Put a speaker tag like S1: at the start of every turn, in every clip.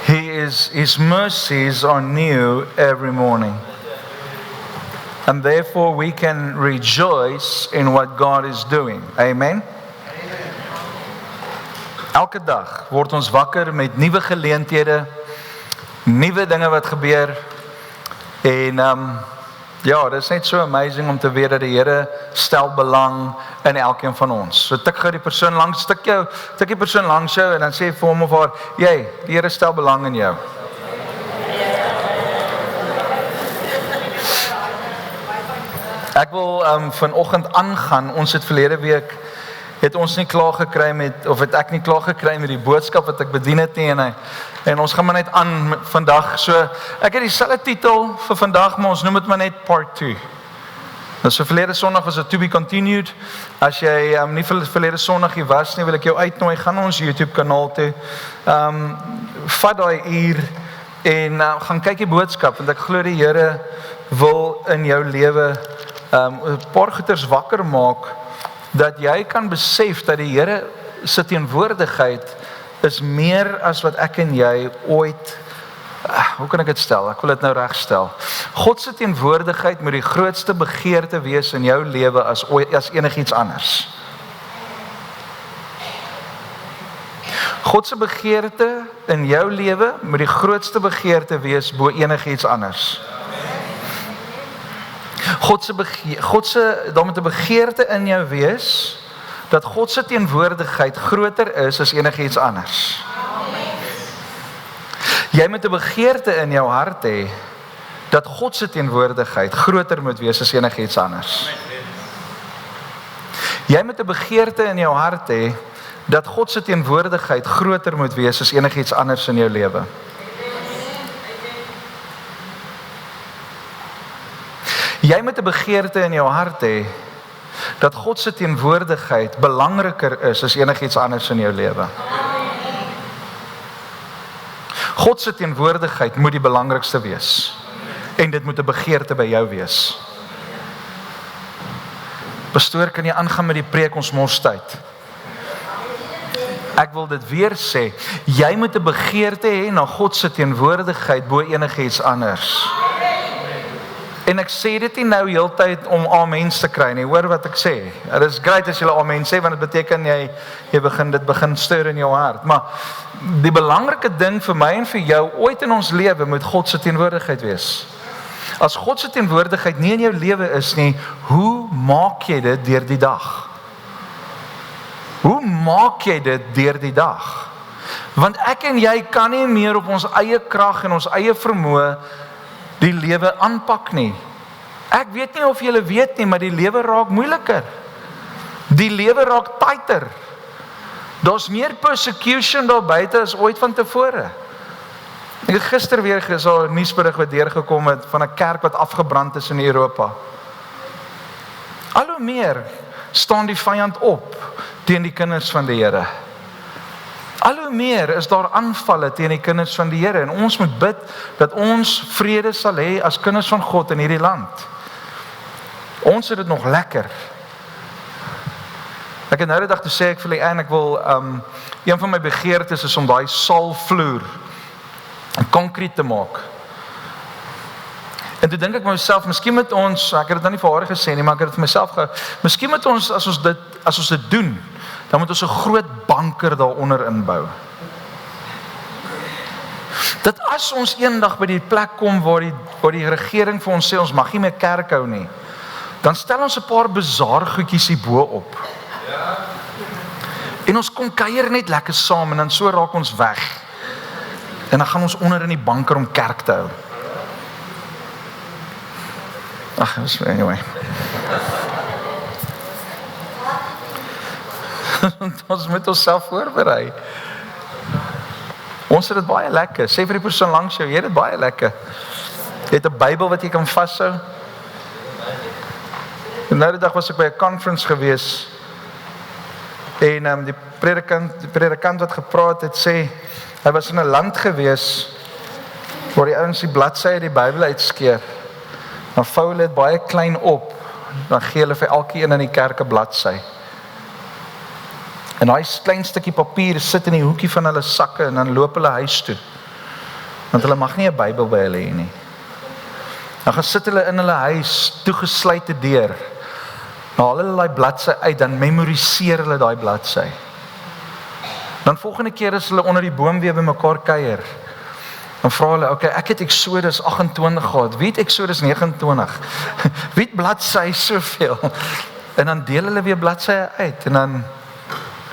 S1: His mercies are new every morning. And therefore we can rejoice in what God is doing. Amen? Elke dag word ons wakker met nuwe geleenthede, nuwe dinge wat gebeur. En ja, dit is net so amazing om te weet dat die Here stel belang in elkeen van ons. So tik gou die persoon langs, tik die persoon langs jou en dan sê vir hom of haar, jy, die Here stel belang in jou. Ek wil vanoggend aangaan. Ons het verlede week het ons nie klaar gekry met, of het ek nie klaar gekry met die boodskap wat ek bedien het nie, en ons gaan maar net aan vandag. So ek het dieselfde titel vir vandag, maar ons noem dit maar net part 2. Nou so verlede Sondag was dit to be continued. As jy nie verlede Sondag hier was nie, wil ek jou uitnooi, gaan ons YouTube kanaal toe. Vat daai uur en gaan kyk die boodskap, want ek glo die Here wil in jou lewe 'n paar goeters wakker maak, dat jy kan besef dat die Here se teenwoordigheid is meer as wat ek en jy ooit, hoe kan ek dit stel? Ek wil dit nou regstel. God se teenwoordigheid moet die grootste begeerte wees in jou lewe as enigiets anders. God se begeerte in jou lewe moet die grootste begeerte wees bo enigiets anders. Daar moet 'n begeerte in jou wees dat God se teenwoordigheid groter is as enigiets anders. Jy moet 'n begeerte in jou hart hê dat God se teenwoordigheid groter moet wees as enigiets anders. Jy moet 'n begeerte in jou hart hê dat God se teenwoordigheid groter moet wees as enigiets anders in jou lewe. Jy moet 'n begeerte in jou hart hê dat God se teenwoordigheid belangriker is as enigiets anders in jou lewe. God se teenwoordigheid moet die belangrikste wees. En dit moet 'n begeerte by jou wees. Pastoor, kan jy aangaan met die preek, ons mors tyd? Ek wil dit weer sê, jy moet 'n begeerte hê na God se teenwoordigheid bo enigiets anders. En ek sê dit nie nou heeltyd om amens te kry nie, hoor wat ek sê. Dit is great as jy amen sê, want dit beteken dit begin stuur in jou hart. Maar die belangrike ding vir my en vir jou ooit in ons lewe moet God se teenwoordigheid wees. As God se teenwoordigheid nie in jou lewe is nie, hoe maak jy dit deur die dag? Hoe maak jy dit deur die dag? Want ek en jy kan nie meer op ons eie krag en ons eie vermoë die lewe aanpak nie. Ek weet nie of julle weet nie, maar die lewe raak moeiliker. Die lewe raak tighter. Daar's meer persecution daar buite as ooit van tevore. Ek het gister weer gesien 'n nuusberig wat deurgekom het van 'n kerk wat afgebrand is in Europa. Al hoe meer staan die vyand op teen die kinders van die Here. Al hoe meer is daar aanvalle teen die kinders van die Here en ons moet bid dat ons vrede sal hê as kinders van God in hierdie land. Ons het dit nog lekker. Ek het nou die dag toe sê ek vir die ek wil een van my begeertes is om daai saalvloer en konkreet te maak. En toe dink ek vir myself, miskien moet ons, ek het dit nou nie vir haar gesê nie, maar ek het dit vir myself miskien moet ons as ons dit doen, dan moet ons 'n groot banker daaronder inbou. Dat as ons eendag by die plek kom waar die regering vir ons sê ons mag nie meer kerk hou nie, dan stel ons 'n paar bazaargoedjies hier bo op. En ons kom kuier net lekker saam en dan so raak ons weg. En dan gaan ons onder in die banker om kerk te hou. Ag, anyway. Ons moet onsself voorberei. Ons het dit baie lekker. Sê vir die persoon langs jou, jy het dit baie lekker. Jy het 'n Bybel wat jy kan vashou. En nou die dag was ek by 'n conference gewees. En die predikant wat gepraat het sê, hy was in 'n land gewees waar die ouens die bladsye uit die Bybel uitskeer. Dan vou hulle dit baie klein op. Dan gee hulle vir elkeen in die kerk 'n bladsy. En daai klein stukkie papier sit in die hoekie van hulle sakke en dan loop hulle huis toe. Want hulle mag nie 'n Bybel by hulle hê nie. Dan gaan sit hulle in hulle huis, toegesluite deur. Dan haal hulle daai bladsy uit, dan memoriseer hulle daai bladsy. Dan volgende keer as hulle onder die boom weer bymekaar kuier, dan vra hulle, okay, ek het Exodus 28 gehad, wie het Exodus 29? Wie het bladsy soveel? En dan deel hulle weer bladsye uit, en dan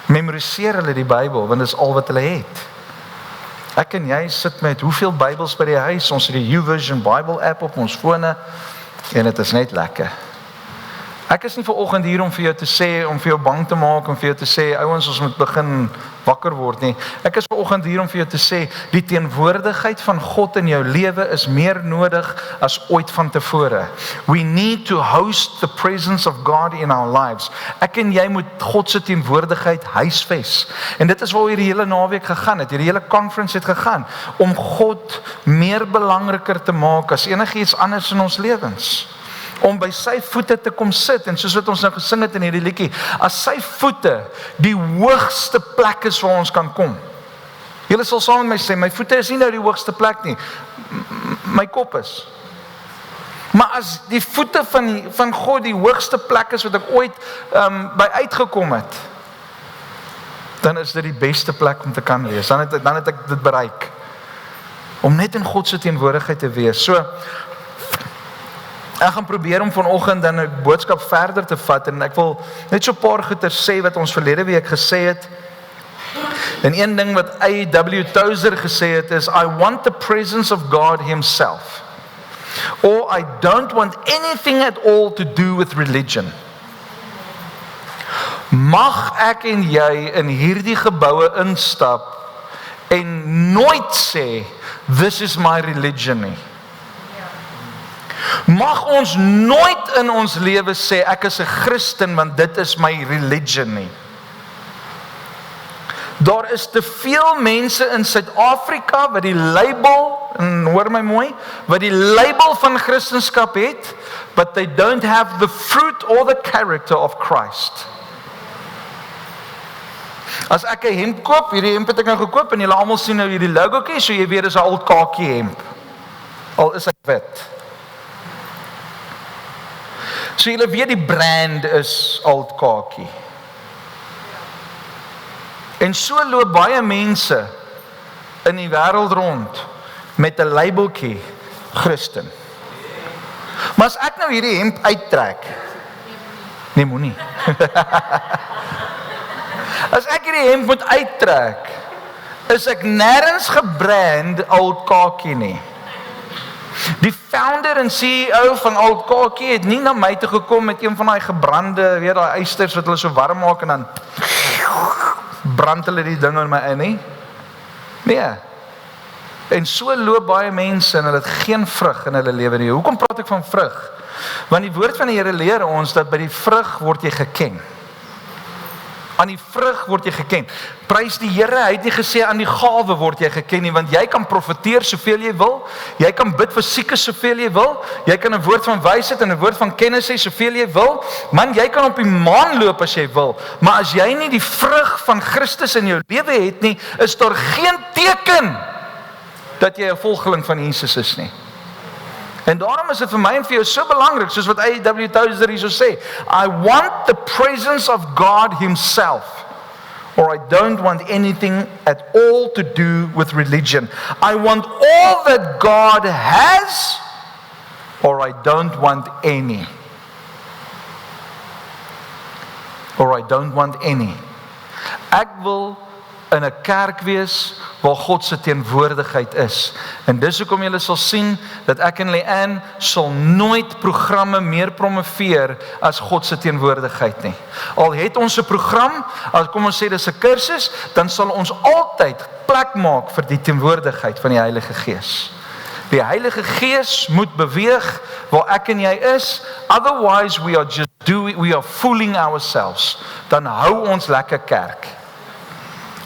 S1: memoriseer hulle die Bybel, want dit is al wat hulle het. Ek en jy sit met hoeveel Bybels by die huis, ons het die YouVersion Bible app op ons fone, en dit is net lekker. Ek is nie vanoggend hier om vir jou te sê, om vir jou bang te maak, om vir jou te sê, ouens, ons moet begin wakker word nie. Ek is vanoggend hier om vir jou te sê, die teenwoordigheid van God in jou lewe is meer nodig as ooit van tevore. We need to host the presence of God in our lives. Ek en jy moet God se teenwoordigheid huisves. En dit is waar hierdie hele naweek gegaan het, hierdie hele conference het gegaan, om God meer belangriker te maak as enigiets anders in ons lewens. Om by sy voete te kom sit, en soos wat ons nou gesing het in hierdie liedjie, as sy voete die hoogste plek is waar ons kan kom. Julle sal saam met my sê, my voete is nie nou die hoogste plek nie, my kop is. Maar as die voete van God die hoogste plek is wat ek ooit by uitgekom het, dan is dit die beste plek om te kan wees, dan het ek dit bereik, om net in God se teenwoordigheid te wees. So, ek gaan probeer om vanoggend dan 'n boodskap verder te vat, en ek wil net so 'n paar goeie sê wat ons verlede week gesê het. En een ding wat A.W. Tozer gesê het is, I want the presence of God himself, or I don't want anything at all to do with religion. Mag ek en jy in hierdie geboue instap en nooit sê, this is my religion nie. Mag ons nooit in ons lewe sê, ek is 'n Christen want dit is my religion nie. Daar is te veel mense in Suid-Afrika wat die label, en hoor my mooi, wat die label van Christendom het, but they don't have the fruit or the character of Christ. As ek 'n hemp koop, hierdie hemp het ek nou gekoop, en julle almal sien nou hierdie logoetjie, so jy weet dis 'n oud kakie hemp. Al is hy wit. So julle weet die brand is Old Khaki. En so loop baie mense in die wêreld rond met 'n labeltjie Christen. Maar as ek nou hierdie hemp uittrek, nee moenie. As ek hierdie hemp moet uittrek, is ek nêrens gebrand Old Khaki nie. Die founder en CEO van Old Khaki het nie na my toe gekom met een van daai gebrande, weet daai eisters wat hulle so warm maak en dan brand hulle die ding in my in nie. Nee. En so loop baie mense en hulle het geen vrug in hulle lewe nie. Hoekom praat ek van vrug? Want die woord van die Here leer ons dat by die vrug word jy geken. Aan die vrug word jy geken. Prys die Here, hy het nie gesê aan die gawe word jy geken nie, want jy kan profeteer soveel jy wil, jy kan bid vir siekes soveel jy wil, jy kan 'n woord van wysheid en 'n woord van kennis hê soveel jy wil, man, jy kan op die maan loop as jy wil, maar as jy nie die vrug van Christus in jou lewe het nie, is daar geen teken dat jy 'n volgeling van Jesus is nie. En daarom is dit vir my en vir jou so belangrik, soos wat A.W. Tozer hierso sê, I want the presence of God himself, or I don't want anything at all to do with religion. I want all that God has, or I don't want any. Or I don't want any. Ek wil in 'n kerk wees waar God se teenwoordigheid is. En dis hoekom julle sal sien dat ek en Leanne sal nooit programme meer promoveer as God se teenwoordigheid nie. Al het ons 'n program, as kom ons sê dis 'n kursus, dan sal ons altyd plek maak vir die teenwoordigheid van die Heilige Gees. Die Heilige Gees moet beweeg waar ek en jy is, otherwise we are fooling ourselves. Dan hou ons lekker kerk.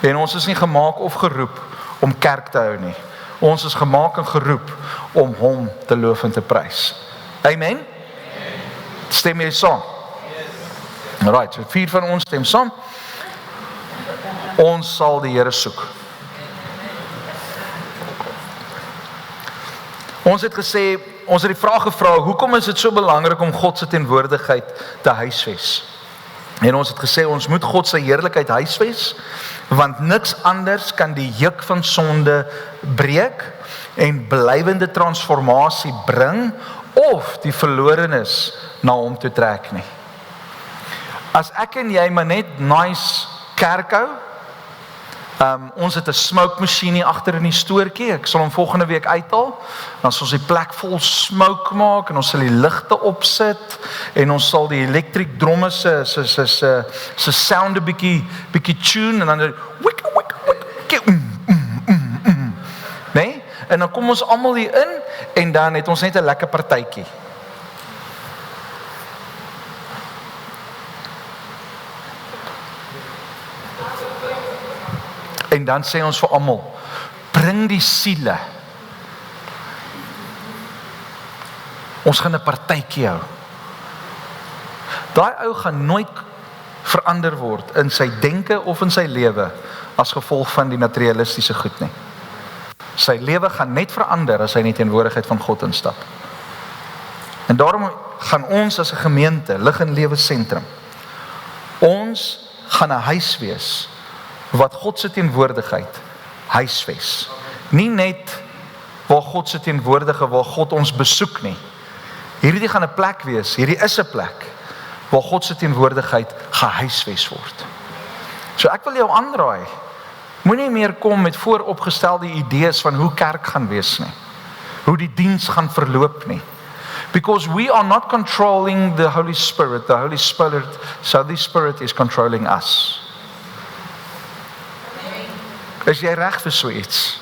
S1: En ons is nie gemaak of geroep om kerk te hou nie. Ons is gemaak en geroep om hom te loof en te prys. Amen? Stem jy saam? Alright, so 4 van ons stem saam. Ons sal die Here soek. Ons het gesê, ons het die vraag gevra, hoekom is dit so belangrik om God se teenwoordigheid te huisves? En ons het gesê, ons moet God se heerlikheid huisves, want niks anders kan die juk van sonde breek en blywende transformasie bring, of die verlorenes na hom toe trek nie. As ek en jy maar net nice kerk hou, ons het 'n smoke machine hier agter in die stoortjie, ek sal hom volgende week uithaal, dan sal ons die plek vol smoke maak, en ons sal die ligte opsit, en ons sal die electric dromme se sound 'n bietjie tune, en dan wik, nee, en dan kom ons almal hier in, en dan het ons net 'n lekker partytjie. En dan sê ons vir almal, bring die siele. Ons gaan 'n partytjie hou. Daai ou gaan nooit verander word in sy denke of in sy lewe as gevolg van die materialistiese goed nie. Sy lewe gaan net verander as hy in die teenwoordigheid van God instap. En daarom gaan ons as 'n gemeente, Lig en Lewe Sentrum, ons gaan 'n huis wees wat God se teenwoordigheid huisves. Nie net waar God se teenwoordigheid, waar God ons besoek nie. Hierdie gaan 'n plek wees, hierdie is 'n plek waar God se teenwoordigheid gehuisves word. So ek wil jou aanraai, moenie meer kom met vooropgestelde idees van hoe kerk gaan wees nie, hoe die diens gaan verloop nie. Because we are not controlling the Holy Spirit so the Spirit is controlling us. Is jy reg vir so iets?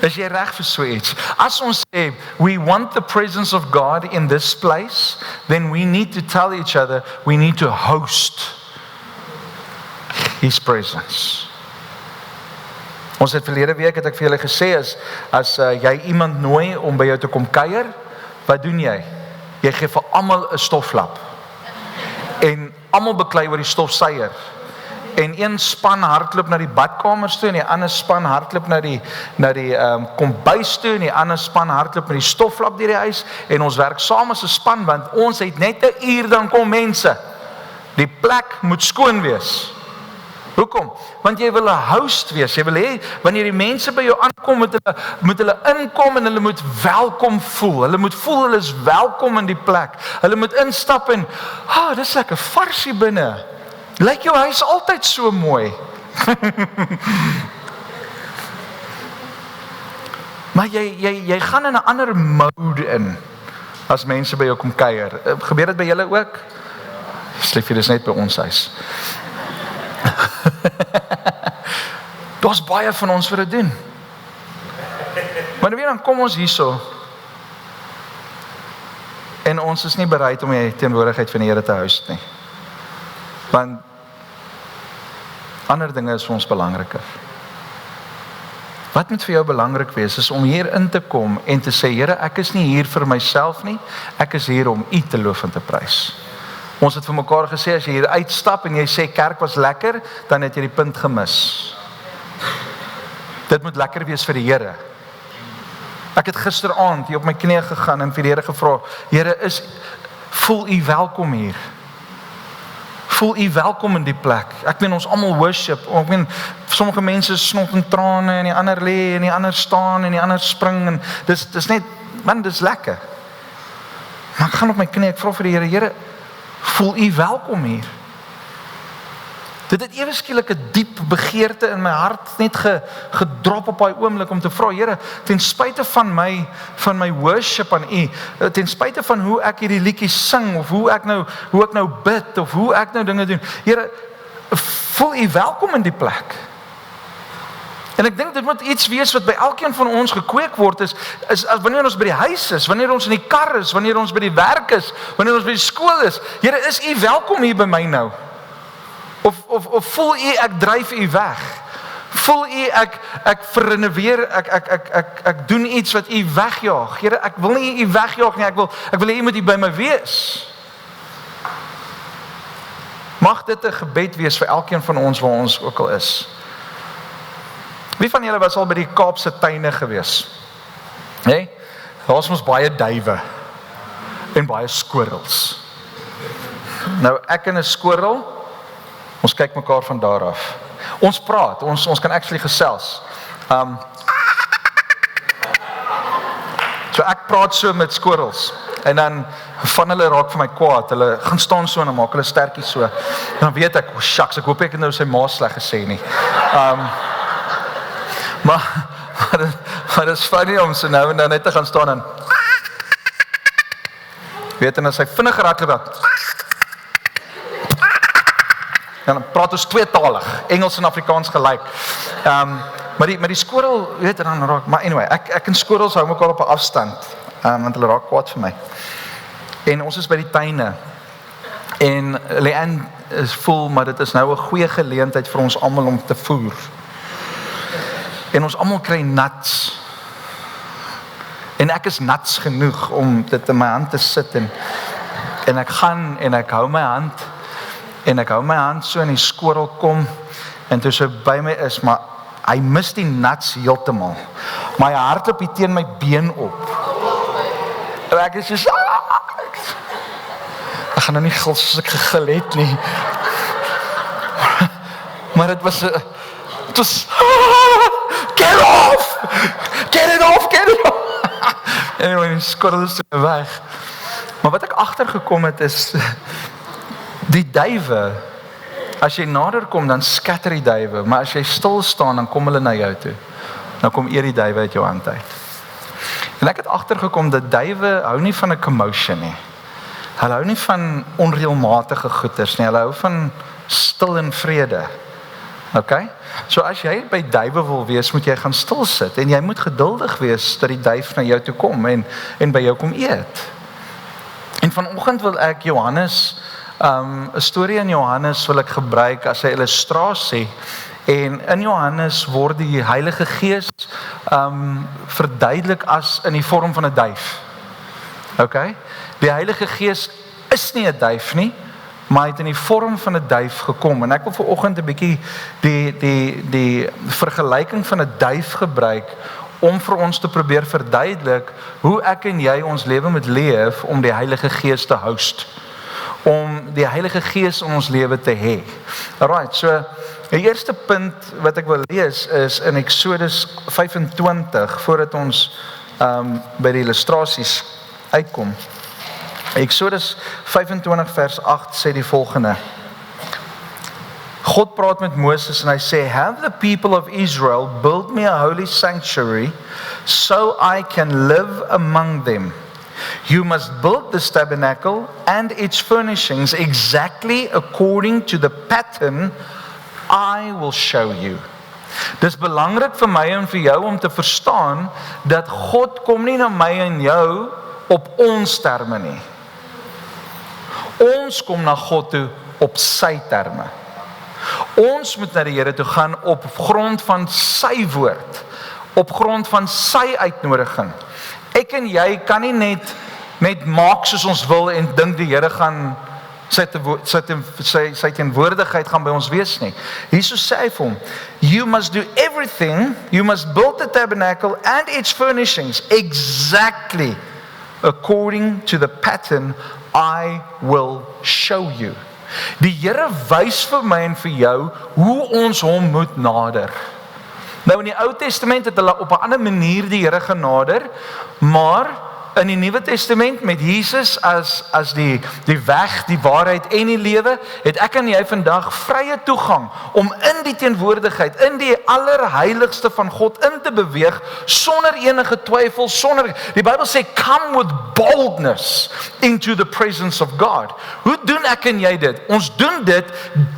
S1: Is jy reg vir so iets? As ons sê, we want the presence of God in this place, then we need to tell each other, we need to host His presence. Ons het verlede week, het ek vir julle gesê, as jy iemand nooi om by jou te kom kuier, wat doen jy? Jy gee vir almal 'n stoflap. En almal beklei oor die stofsuier. En een span hardloop na die badkamers toe, en die ander span hardloop na die kombuis toe, en die ander span hardloop met die stoflap deur die huis, en ons werk saam as 'n span, want ons het net 'n uur, dan kom mense. Die plek moet skoon wees. Hoekom? Want jy wil 'n host wees, jy wil hê, wanneer die mense by jou aankom, moet hulle inkom, en hulle moet welkom voel, hulle moet voel, hulle is welkom in die plek, hulle moet instap en, dis lekker vars hier binne. Lyk jou huis altyd so mooi. Maar jy gaan in 'n ander mode in, as mense by jou kom kuier. Gebeur dit by julle ook? Sliefie, dis net by ons huis. Daar's baie van ons vir dit doen. Maar dan kom ons hierso, en ons is nie bereid om die teenwoordigheid van die Here te huis nie. Want ander dinge is vir ons belangriker. Wat moet vir jou belangrik wees, is om hier in te kom en te sê, Here, ek is nie hier vir myself nie, ek is hier om U te loof en te prys. Ons het vir mekaar gesê, as jy hier uitstap en jy sê kerk was lekker, dan het jy die punt gemis. Dit moet lekker wees vir die Here. Ek het gisteraand hier op my knieë gegaan en vir die Here gevra, Here, voel U welkom hier? Voel U welkom in die plek? Ek meen, ons almal worship. Ek meen, sommige mense snot in trane, en die ander lê, en die ander staan, en die ander spring, en dis net, man, dis lekker. Maar ek gaan op my knie, ek vra vir die Here, Here, voel U welkom hier? Dit het ewe skielik 'n diep begeerte in my hart net gedrop op daai oomblik om te vra, Here, ten spyte van my worship aan U, ten spyte van hoe ek hierdie liedjies sing, of hoe ek nou bid, of hoe ek nou dinge doen, Here, voel U welkom in die plek? En ek dink dit moet iets wees wat by elkeen van ons gekweek word, is wanneer ons by die huis is, wanneer ons in die kar is, wanneer ons by die werk is, wanneer ons by die skool is, Here, is U welkom hier by my nou? Of voel U ek dryf U weg? Voel U ek verrenoveer, ek doen iets wat U wegjaag? Here, ek wil nie U wegjaag nie, ek wil hê U moet hier by my wees. Mag dit 'n gebed wees vir elkeen van ons waar ons ook al is. Wie van julle was al by die Kaapse tuine gewees? Nee? daar's mos baie duwe en baie squirrels. Nou ek en 'n squirrel, ons kyk mekaar van daar af. Ons praat, ons kan actually gesels. So ek praat so met squirrels en dan van hulle raak vir my kwaad. Hulle gaan staan so en dan maak hulle stertjies so. En dan weet ek, shucks, ek hoop ek het nou sy ma sleg gesê nie. Maar dit is funny om so nou en dan net te gaan staan en weet en as hy vinniger hardloop en dan praat ons tweetalig, Engels en Afrikaans gelyk. Maar die squirrel, weet en dan raak, maar anyway, ek en squirrels hou mekaar op 'n afstand, want hulle raak kwaad vir my. En ons is by die tuine. En Leanne is voel, maar dit is nou 'n goeie geleentheid vir ons almal om te voer. En ons almal kry nuts. En ek is nuts genoeg om dit in my hand te sit en ek gaan en ek hou my hand en ek hou my hand so en die squirrel kom en toe sy by my is, maar hy mis die nuts heeltemal. Maar hy hardloop hier teen my been op. En ek is so ek gaan nou nie gil soos ek gegil het nie. Maar dit was get off! Get it off! Anyway, die squirrel is weg. Maar wat ek agtergekom het is, die duwe, as jy nader kom, dan skatter die duwe, maar as jy stil staan, dan kom hulle na jou toe. Dan kom eer die duwe uit jou hand uit. En ek het agtergekom dat duwe hou nie van 'n commotion nie. Hulle hou nie van onreëlmatige goeders nie, hulle hou van stil en vrede. Okay? So as jy by duwe wil wees, moet jy gaan stil sit en jy moet geduldig wees dat die duif na jou toe kom en by jou kom eet. En vanoggend wil ek Johannes, 'n storie in Johannes wil ek gebruik as 'n illustrasie. En in Johannes word die Heilige Gees verduidelik as in die vorm van 'n duif. Okay? Die Heilige Gees is nie 'n duif nie, maar hy het in die vorm van 'n duif gekom. En ek wil vanoggend 'n bietjie die vergelyking van 'n duif gebruik om vir ons te probeer verduidelik hoe ek en jy ons lewe moet leef om die Heilige Gees te host. Om die Heilige Gees in ons lewe te hê. Alright, so die eerste punt wat ek wil lees is in Exodus 25 voordat ons by die illustrasies uitkom. Exodus 25 vers 8 sê die volgende. God praat met Moses en hy sê, "Have the people of Israel build me a holy sanctuary so I can live among them. You must build this tabernacle and its furnishings exactly according to the pattern I will show you." Dis belangrik vir my en vir jou om te verstaan dat God kom nie na my en jou op ons terme nie. Ons kom na God toe op sy terme. Ons moet na die Here toe gaan op grond van sy woord, op grond van sy uitnodiging. Ek en jy kan nie net maak soos ons wil en dink die Here gaan sy teenwoordigheid gaan by ons wees nie. Jesus sê vir hom, "You must do everything, you must build the tabernacle and its furnishings exactly according to the pattern I will show you." Die Here wys vir my en vir jou hoe ons hom moet nader. Nou in die Ou Testament het hulle op 'n ander manier die Here genader, maar in die Nuwe Testament met Jesus as die weg, die waarheid en die lewe, het ek en jy vandag vrye toegang om in die teenwoordigheid, in die allerheiligste van God in te beweeg sonder enige twyfel, die Bybel sê come with boldness into the presence of God. Hoe doen ek en jy dit? Ons doen dit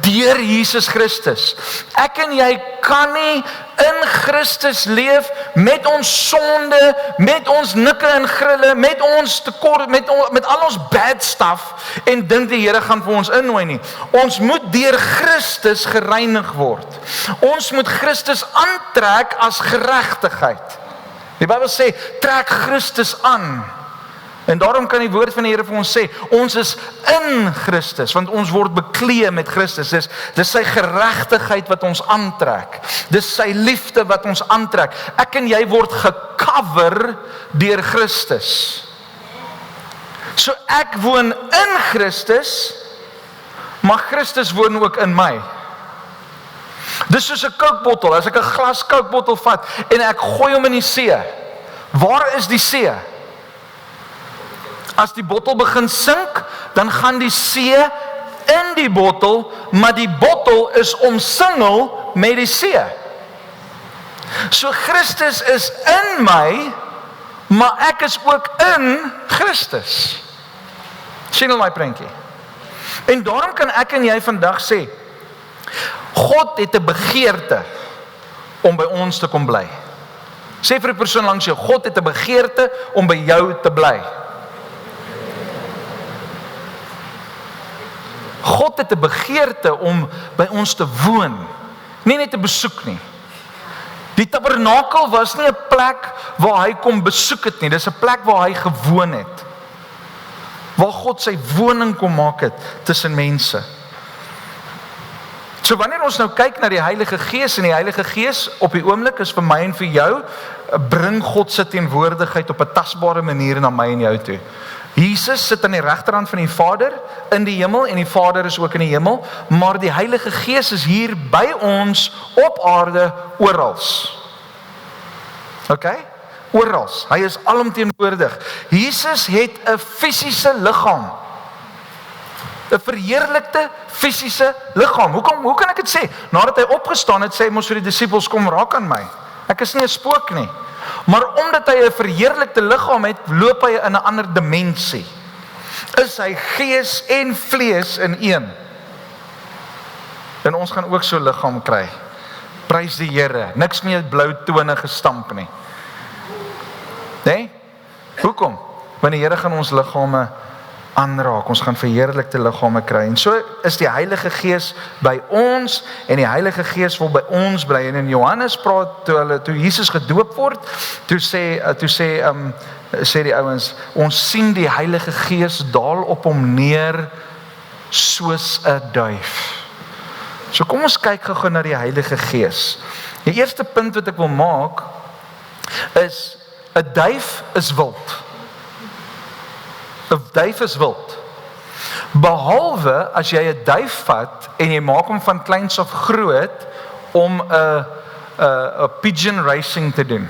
S1: deur Jesus Christus. Ek en jy kan nie in Christus leef met ons sonde, met ons nikke en grille, met ons tekort, met al ons bad stuff en dink die Here gaan vir ons innooi nie. Ons moet deur Christus gereinig word. Ons moet Christus aantrek as geregtigheid. Die Bybel sê trek Christus aan. En daarom kan die woord van die Here vir ons sê, ons is in Christus, want ons word bekleed met Christus. Dis sy geregtigheid wat ons aantrek. Dis sy liefde wat ons aantrek. Ek en jy word gecover deur Christus. So ek woon in Christus, maar Christus woon ook in my. Dis soos 'n kookbottel, as ek 'n glas kookbottel vat en ek gooi hom in die see. Waar is die see? As die bottel begin sink, dan gaan die see in die bottel, maar die bottel is omsingel met die see. So Christus is in my, maar ek is ook in Christus. Sien al my prentjie? En daarom kan ek en jy vandag sê, God het 'n begeerte om by ons te kom bly. Sê vir die persoon langs jou, God het 'n begeerte om by jou te bly. God het 'n begeerte om by ons te woon, nie net te besoek nie. Die tabernakel was nie 'n plek waar hy kom besoek het nie, dis 'n plek waar hy gewoon het. Waar God sy woning kom maak het tussen mense. So wanneer ons nou kyk na die Heilige Gees, en die Heilige Gees op die oomblik is vir my en vir jou, bring God se teenwoordigheid op 'n tasbare manier na my en jou toe. Jesus sit aan die regterhand van die Vader in die hemel, en die Vader is ook in die hemel, maar die Heilige Gees is hier by ons op aarde orals. Okay? Orals. Hy is alomteenwoordig. Jesus het 'n fisiese liggaam. 'n verheerlikte fisiese liggaam. Hoe kan ek dit sê? Nadat hy opgestaan het, sê hy mos vir die disippels, kom raak aan my. Ek is nie 'n spook nie. Maar omdat hy 'n verheerlikte liggaam het, loop hy in 'n ander dimensie. Is hy gees en vlees in een. En ons gaan ook so 'n liggaam kry. Prys die Here. Niks meer blou tone gestamp nie. Nee? Hoekom? Want die Here gaan ons liggame aanraak. Ons gaan verheerlikte liggame kry. En so is die Heilige Gees by ons, en die Heilige Gees wil by ons bly. En in Johannes praat toe Jesus gedoop word, toe sê die ouens, ons sien die Heilige Gees daal op hom neer soos 'n duif. So kom ons kyk gou na die Heilige Gees. Die eerste punt wat ek wil maak is 'n duif is wild. 'n duif is wild. Behalwe as jy 'n duif vat en jy maak hom van kleins af groot om 'n pigeon racing te doen.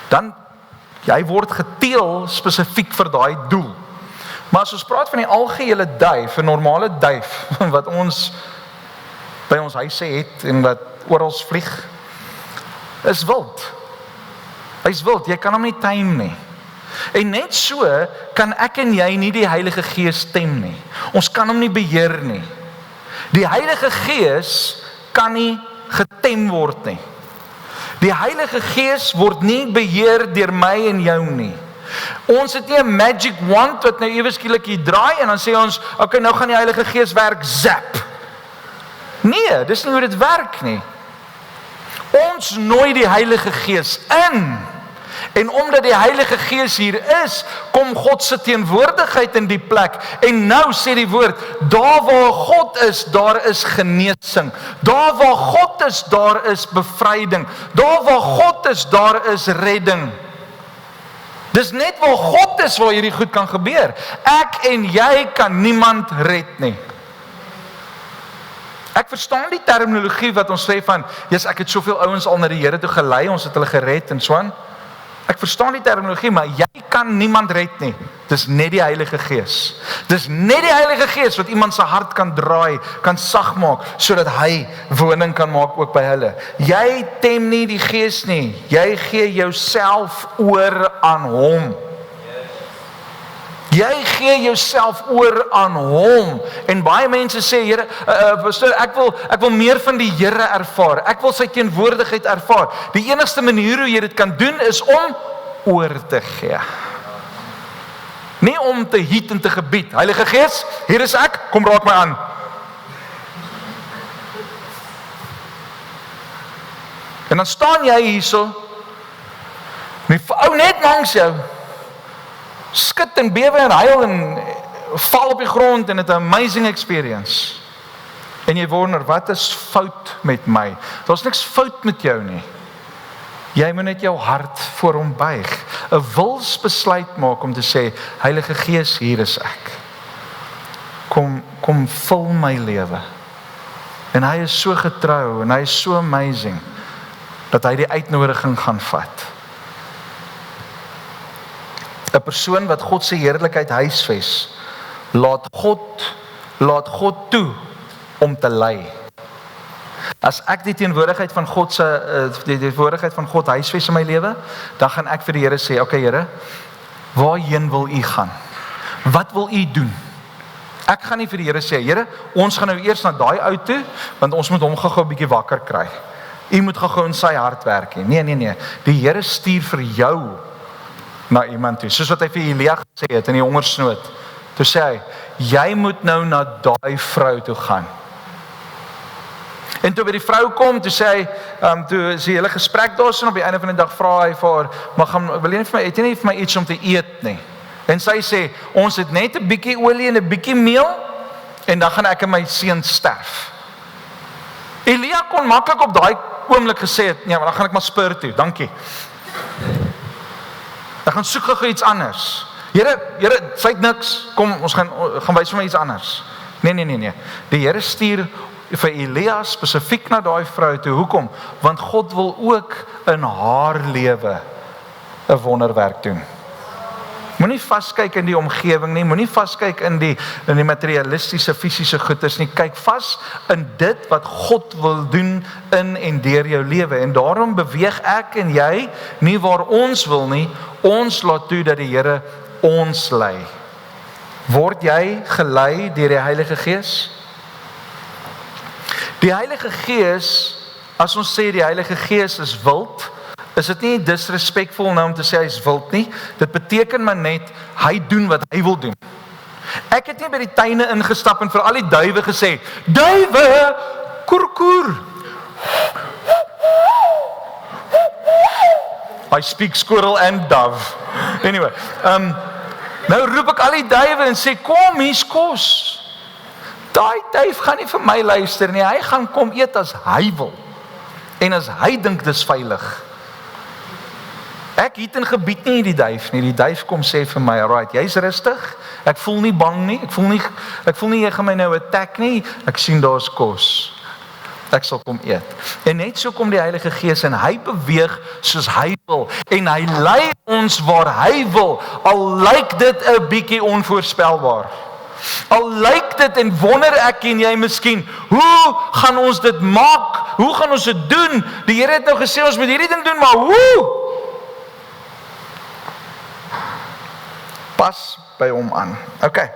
S1: Dan jy word geteel spesifiek vir daai doel. Maar as ons praat van die algehele duif, 'n normale duif wat ons by ons huise het en wat oral vlieg, is wild. Hy's wild, jy kan hom nie tame nie. En net so kan ek en jy nie die Heilige Gees tem nie. Ons kan hom nie beheer nie. Die Heilige Gees kan nie getem word nie. Die Heilige Gees word nie beheer deur my en jou nie. Ons het nie 'n magic wand wat nou ewe skielik hier draai en dan sê ons, okay, nou gaan die Heilige Gees werk, zap. Nee, dis nie hoe dit werk nie. Ons nooi die Heilige Gees in. En omdat die Heilige Gees hier is, kom God se teenwoordigheid in die plek. En nou sê die woord, daar waar God is, daar is genesing. Daar waar God is, daar is bevryding. Daar waar God is, daar is redding. Dis net waar God is waar hierdie goed kan gebeur. Ek en jy kan niemand red nie. Ek verstaan die terminologie wat ons sê van, yes, ek het soveel ouens al na die Here toe gelei, ons het hulle gered en so aan. Ek verstaan die terminologie, maar jy kan niemand red nie. Dis net die Heilige Gees. Dis net die Heilige Gees wat iemand se hart kan draai, kan sag maak, sodat hy woning kan maak ook by hulle. Jy tem nie die Gees nie. Jy gee jouself oor aan hom. Jy gee jouself oor aan hom. En baie mense sê, Here, pastoor, ek wil meer van die Here ervaar. Ek wil sy teenwoordigheid ervaar. Die enigste manier hoe jy dit kan doen is om oor te gee. Nie om te hiet en te gebied. Heilige Gees, hier is ek, kom raak my aan. En dan staan jy hierso, die ou net langs jou, skit en bewe en huil en val op die grond en het 'n amazing experience. En jy wonder, wat is fout met my? Daar's niks fout met jou nie. Jy moet net jou hart voor hom buig. 'n Wilsbesluit maak om te sê, Heilige Gees, hier is ek. Kom vul my lewe. En hy is so getrou en hy is so amazing dat hy die uitnodiging gaan vat. 'n Persoon wat God se heerlikheid huisves, laat God toe om te lei. As ek die teenwoordigheid van God die teenwoordigheid van God huisves in my lewe, dan gaan ek vir die Here sê, okay Here, waarheen wil U gaan? Wat wil U doen? Ek gaan nie vir die Here sê, Here, ons gaan nou eers na daai ou toe, want ons moet hom gou-gou 'n bietjie wakker kry. U moet gou-gou in sy hart werk hê. Nee. Die Here stuur vir jou na iemand toe. Soos wat hy vir Elia gesê het in die hongersnood. Toe sê hy, jy moet nou na daai vrou toe gaan. En toe by die vrou kom, toe sê hy, toe is die hele gesprek daar, en op die einde van die dag vra hy vir haar, maar wil jy nie vir my, het jy nie vir my iets om te eet nie? En sy sê, ons het net 'n bietjie olie en 'n bietjie meel, en dan gaan ek en my seun sterf. Elia kon maklik op daai oomblik gesê het, ja, maar dan gaan ek maar Spur toe, dankie. Ek gaan soek gou iets anders. Here, sy het niks, kom, ons gaan wys vir my iets anders. Nee. Die Here stuur vir Elia spesifiek na daai vrou toe. Hoekom? Want God wil ook in haar lewe 'n wonderwerk doen. Moenie vaskyk in die omgewing nie, moenie vaskyk in die materialistiese, fisiese goeders nie. Kyk vas in dit wat God wil doen in en deur jou lewe. En daarom beweeg ek en jy nie waar ons wil nie. Ons laat toe dat die Here ons lei. Word jy gelei deur die Heilige Gees? Die Heilige Gees, as ons sê die Heilige Gees is wild, is dit nie disrespekvol nou om te sê hy is wild nie. Dit beteken maar net, hy doen wat hy wil doen. Ek het nie by die tuine ingestap en vir al die duwe gesê, duwe, koer. I speak squirrel and dove. Anyway, nou roep ek al die duwe en sê, kom, hier's kos. Daai duif gaan nie vir my luister nie, hy gaan kom eet as hy wil. En as hy dink dis veilig. Ek het in gebied nie die duif nie, die duif kom sê vir my, alright, jy's rustig, ek voel nie bang nie, ek voel nie jy gaan my nou attack nie, ek sien daar's kos. Ek sal kom eet. En net so kom die Heilige Gees en hy beweeg soos hy wil. En hy lei ons waar hy wil, al lyk dit 'n bietjie onvoorspelbaar. Al lyk dit en wonder ek en jy miskien, hoe gaan ons dit maak? Hoe gaan ons dit doen? Die Here het nou gesê ons moet hierdie ding doen, maar hoe? Pas by hom aan. Okay.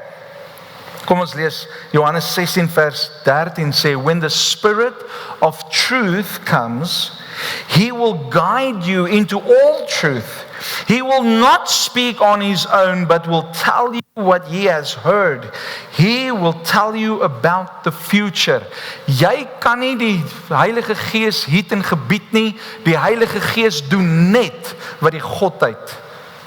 S1: Kom ons lees Johannes 16 vers 13 sê, when the Spirit of truth comes, he will guide you into all truth. He will not speak on his own, but will tell you what he has heard. He will tell you about the future. Jy kan nie die Heilige Gees hier in gebied nie. Die Heilige Gees doen net wat die Godheid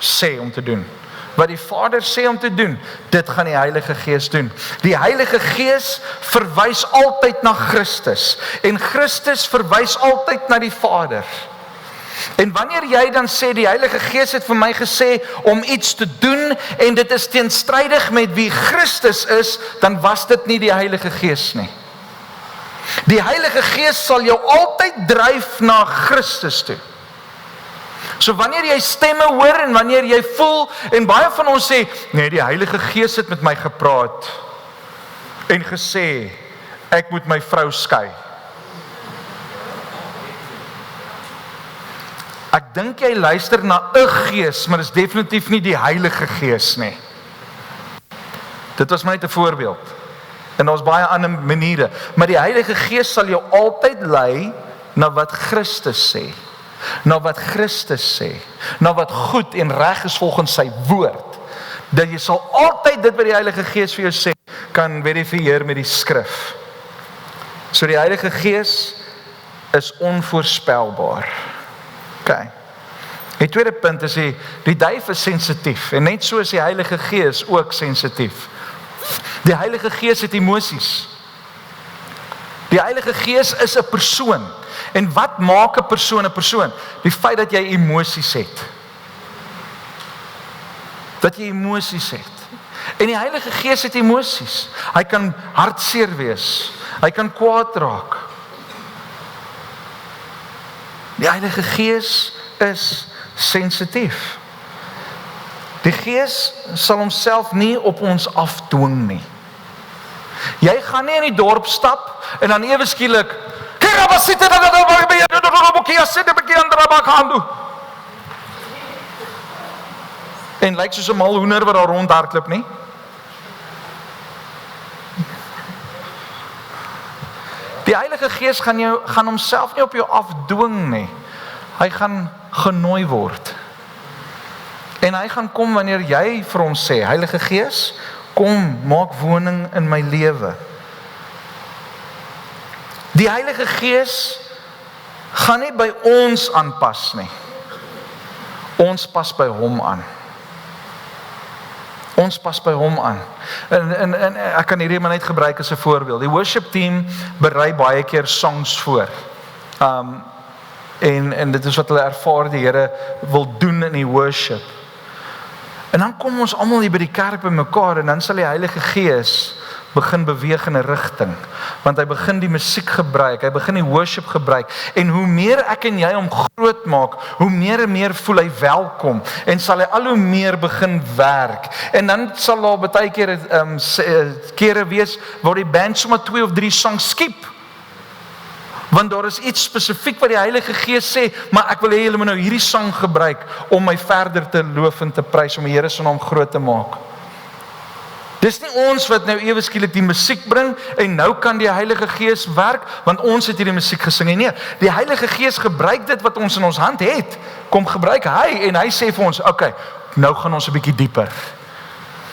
S1: sê om te doen. Wat die Vader sê om te doen, dit gaan die Heilige Gees doen. Die Heilige Gees verwys altyd na Christus. En Christus verwys altyd na die Vader. En wanneer jy dan sê, die Heilige Gees het vir my gesê om iets te doen, en dit is teenstrydig met wie Christus is, dan was dit nie die Heilige Gees nie. Die Heilige Gees sal jou altyd dryf na Christus toe. So wanneer jy stemme hoor en wanneer jy voel, en baie van ons sê, nee, die Heilige Gees het met my gepraat en gesê, ek moet my vrou skei. Ek dink jy luister na 'n gees, maar dit is definitief nie die Heilige Gees nie. Dit was maar net 'n voorbeeld. En daar's baie ander maniere, maar die Heilige Gees sal jou altyd lei na wat Christus sê. Na wat Christus sê, na wat goed en reg is volgens sy woord, dat jy sal altyd dit wat die Heilige Gees vir jou sê, kan verifieer met die skrif. So die Heilige Gees is onvoorspelbaar. Okay. Die tweede punt is die duif is sensitief, en net so is die Heilige Gees ook sensitief. Die Heilige Gees het emosies. Die Heilige Gees is 'n persoon, En wat maak 'n persoon? Die feit dat jy emosies het. Dat jy emosies het. En die Heilige Gees het emosies. Hy kan hartseer wees. Hy kan kwaad raak. Die Heilige Gees is sensitief. Die Gees sal homself nie op ons afdwing nie. Jy gaan nie in die dorp stap en dan ewe skielik en lyk soos 'n mal hoender wat daar rondhardloop nie. Die Heilige Gees gaan homself nie op jou afdwing nie. Hy gaan genooi word. En hy gaan kom wanneer jy vir hom sê, Heilige Gees, kom, maak woning in my lewe. Die Heilige Gees gaan nie by ons aanpas nie. Ons pas by hom aan. Ons pas by hom aan. En ek kan hierdie maar net gebruik as 'n voorbeeld. Die worship team berei baie keer songs voor. En dit is wat hulle ervaar die Here wil doen in die worship. En dan kom ons almal hier by die kerk bymekaar en dan sal die Heilige Gees begin beweeg in 'n rigting, want hy begin die musiek gebruik, hy begin die worship gebruik, en hoe meer ek en jy hom groot maak, hoe meer en meer voel hy welkom, en sal hy al hoe meer begin werk, en dan sal daar baie keer kere wees, waar die band sommer 2 of 3 songs skiep, want daar is iets spesifiek wat die Heilige Gees sê, maar ek wil hê julle moet nou hierdie sang gebruik, om my verder te loof en te prys, om die Here se naam groot te maak. Dis nie ons wat nou ewe skielik die musiek bring en nou kan die Heilige Gees werk want ons het hierdie musiek gesing. Nee, die Heilige Gees gebruik dit wat ons in ons hand het. Kom gebruik hy en hy sê vir ons, okay, nou gaan ons 'n bietjie dieper.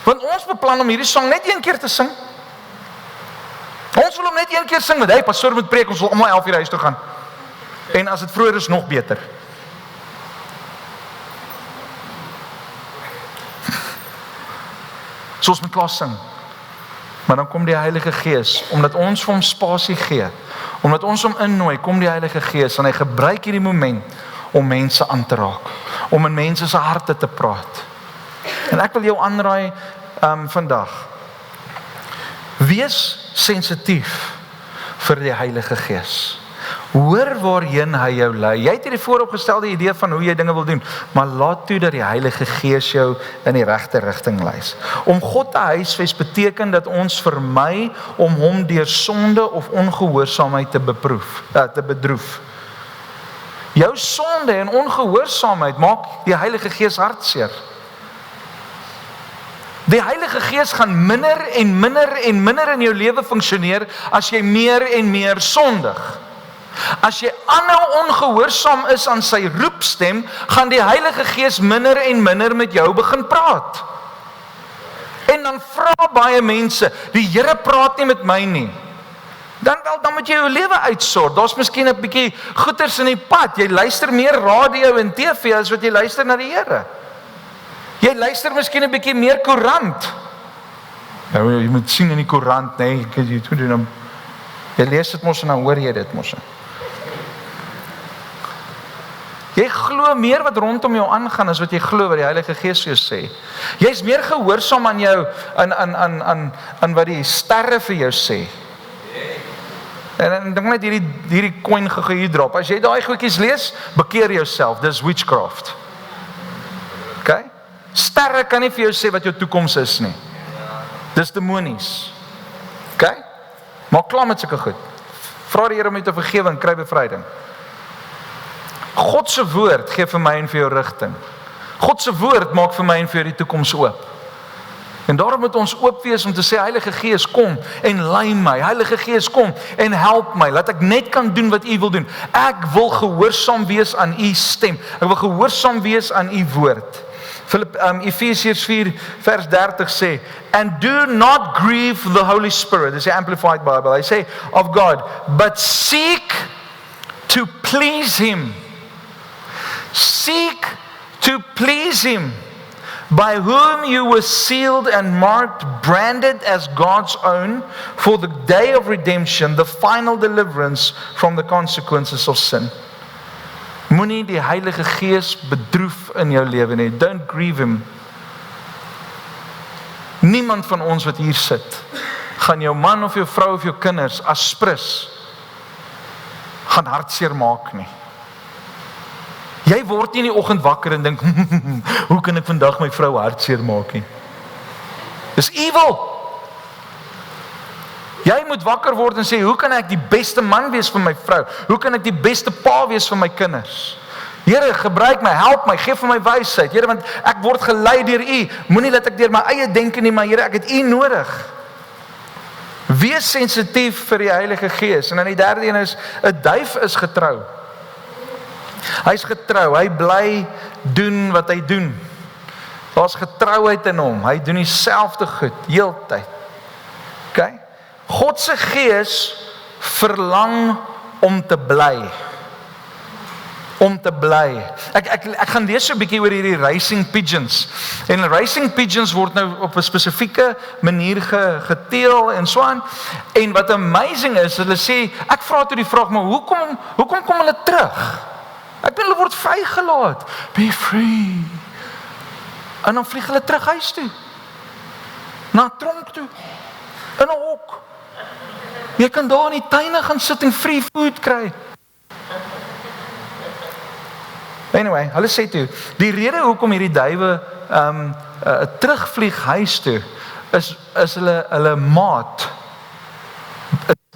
S1: Want ons beplan om hierdie song net een keer te sing. Ons wil hom net een keer sing met hy pastoor moet preek, ons wil almal 11 uur huis toe gaan. En as dit vroeër is nog beter. Soos met klas sing. Maar dan kom die Heilige Gees, omdat ons vir hom spasie gee, omdat ons hom innooi, kom die Heilige Gees, en hy gebruik hierdie moment, om mense aan te raak, om in mense se harte te praat. En ek wil jou aanraai, vandag, wees sensitief vir die Heilige Gees. Hoor waarheen hy jou lei. Jy het hierdie vooropgestelde idee van hoe jy dinge wil doen, maar laat toe dat die Heilige Gees jou in die regte rigting lei. Om God te huisves beteken dat ons vermy om hom deur sonde of ongehoorsaamheid te bedroef. Jou sonde en ongehoorsaamheid maak die Heilige Gees hartseer. Die Heilige Gees gaan minder en minder in jou lewe funksioneer as jy meer en meer sondig. As jy aanhou ongehoorsaam is aan sy roepstem, gaan die Heilige Gees minder en minder met jou begin praat. En dan vra baie mense, die Here praat nie met my nie. Dan moet jy jou lewe uitsort. Daar's miskien 'n bietjie goeters in die pad. Jy luister meer radio en TV as wat jy luister na die Here. Jy luister miskien 'n bietjie meer koerant. Nou, jy moet sien in die koerant, nee, jy lees dit mos en dan hoor jy dit mos. Jy glo meer wat rondom jou aangaan as wat jy glo wat die Heilige Gees jou sê. Jy's meer gehoorsaam aan jou aan wat die sterre vir jou sê. En dan net hierdie coin hier drop. As jy daai goedjies lees, bekeer jouself. Dis witchcraft. Okay? Sterre kan nie vir jou sê wat jou toekoms is nie. Dis demonies. Okay? Maak klaar met sulke goed. Vra die Here om jou te vergewe en kry bevryding. God se woord gee vir my en vir jou rigting. God se woord maak vir my en vir jou die toekoms oop. En daarom moet ons oop wees om te sê, Heilige Gees, kom en lei my. Heilige Gees, kom en help my. Laat ek net kan doen wat U wil doen. Ek wil gehoorsaam wees aan U stem. Ek wil gehoorsaam wees aan U woord. Efesiërs 4 vers 30 sê, and do not grieve the Holy Spirit. This is the Amplified Bible. I say of God, but seek to please Him. Seek to please Him by whom you were sealed and marked, branded as God's own for the day of redemption, the final deliverance from the consequences of sin. Moenie die Heilige Gees bedroef in jou lewe nie. Don't grieve him. Niemand van ons wat hier sit, gaan jou man of jou vrou of jou kinders aspris gaan hartseer maak nie. Jy word nie in die oggend wakker en dink, hoe kan ek vandag my vrou hartseer maak nie? Dis evil. Jy moet wakker word en sê, hoe kan ek die beste man wees vir my vrou? Hoe kan ek die beste pa wees vir my kinders? Here, gebruik my, help my, gee vir my wysheid. Here, want ek word gelei deur U. Moenie dat ek deur my eie denke nie, maar Here, ek het U nodig. Wees sensitief vir die Heilige Gees. En dan die derde een is, 'n duif is getrou. Hy's getrou, hy bly doen wat hy doen. Daar's getrouheid in hom, hy doen dieselfde goed, heeltyd. Okay? God se Gees verlang om te bly. Om te bly. Ek gaan lees so 'n bietjie oor hierdie racing pigeons. En racing pigeons word nou op 'n spesifieke manier geteel en so aan. En wat amazing is, hulle sê, ek vra toe die vraag, maar hoekom kom hulle terug? Ek bedoel, hulle word vrygelaat. Be free. En dan vlieg hulle terug huis toe. Na tronk toe. In 'n hok. Jy kan daar in die tuine gaan sit en free food kry. Anyway, hulle sê toe, die rede hoekom hierdie duwe terugvlieg huis toe, is hulle maat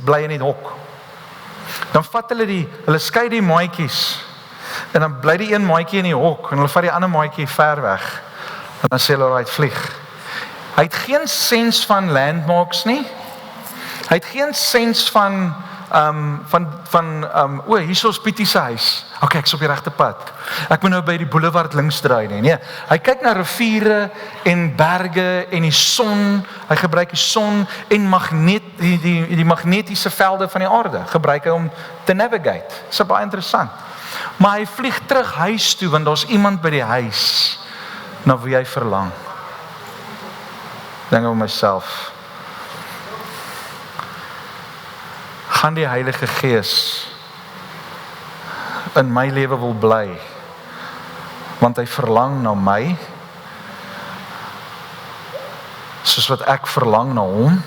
S1: bly in die hok. Dan vat hulle skei die maatjies, en dan bly die een maatjie in die hok, en hulle vat die ander maatjie ver weg, en dan sê hulle, alright, vlieg. Hy het geen sens van landmarks nie, hy het geen sens van hier is Pietie se huis. Okay, ek is op die regte pad. Ek moet nou by die boulevard links draai nie. Nee, hy kyk na riviere en berge en die son. Hy gebruik die son en die magnetiese velde van die aarde gebruik hy om te navigate. Dis baie interessant. Maar hy vlieg terug huis toe want daar's iemand by die huis na wie hy verlang. Dink aan myself. Gaan die Heilige Gees in my lewe wil bly, want hy verlang na my, soos wat ek verlang na hom.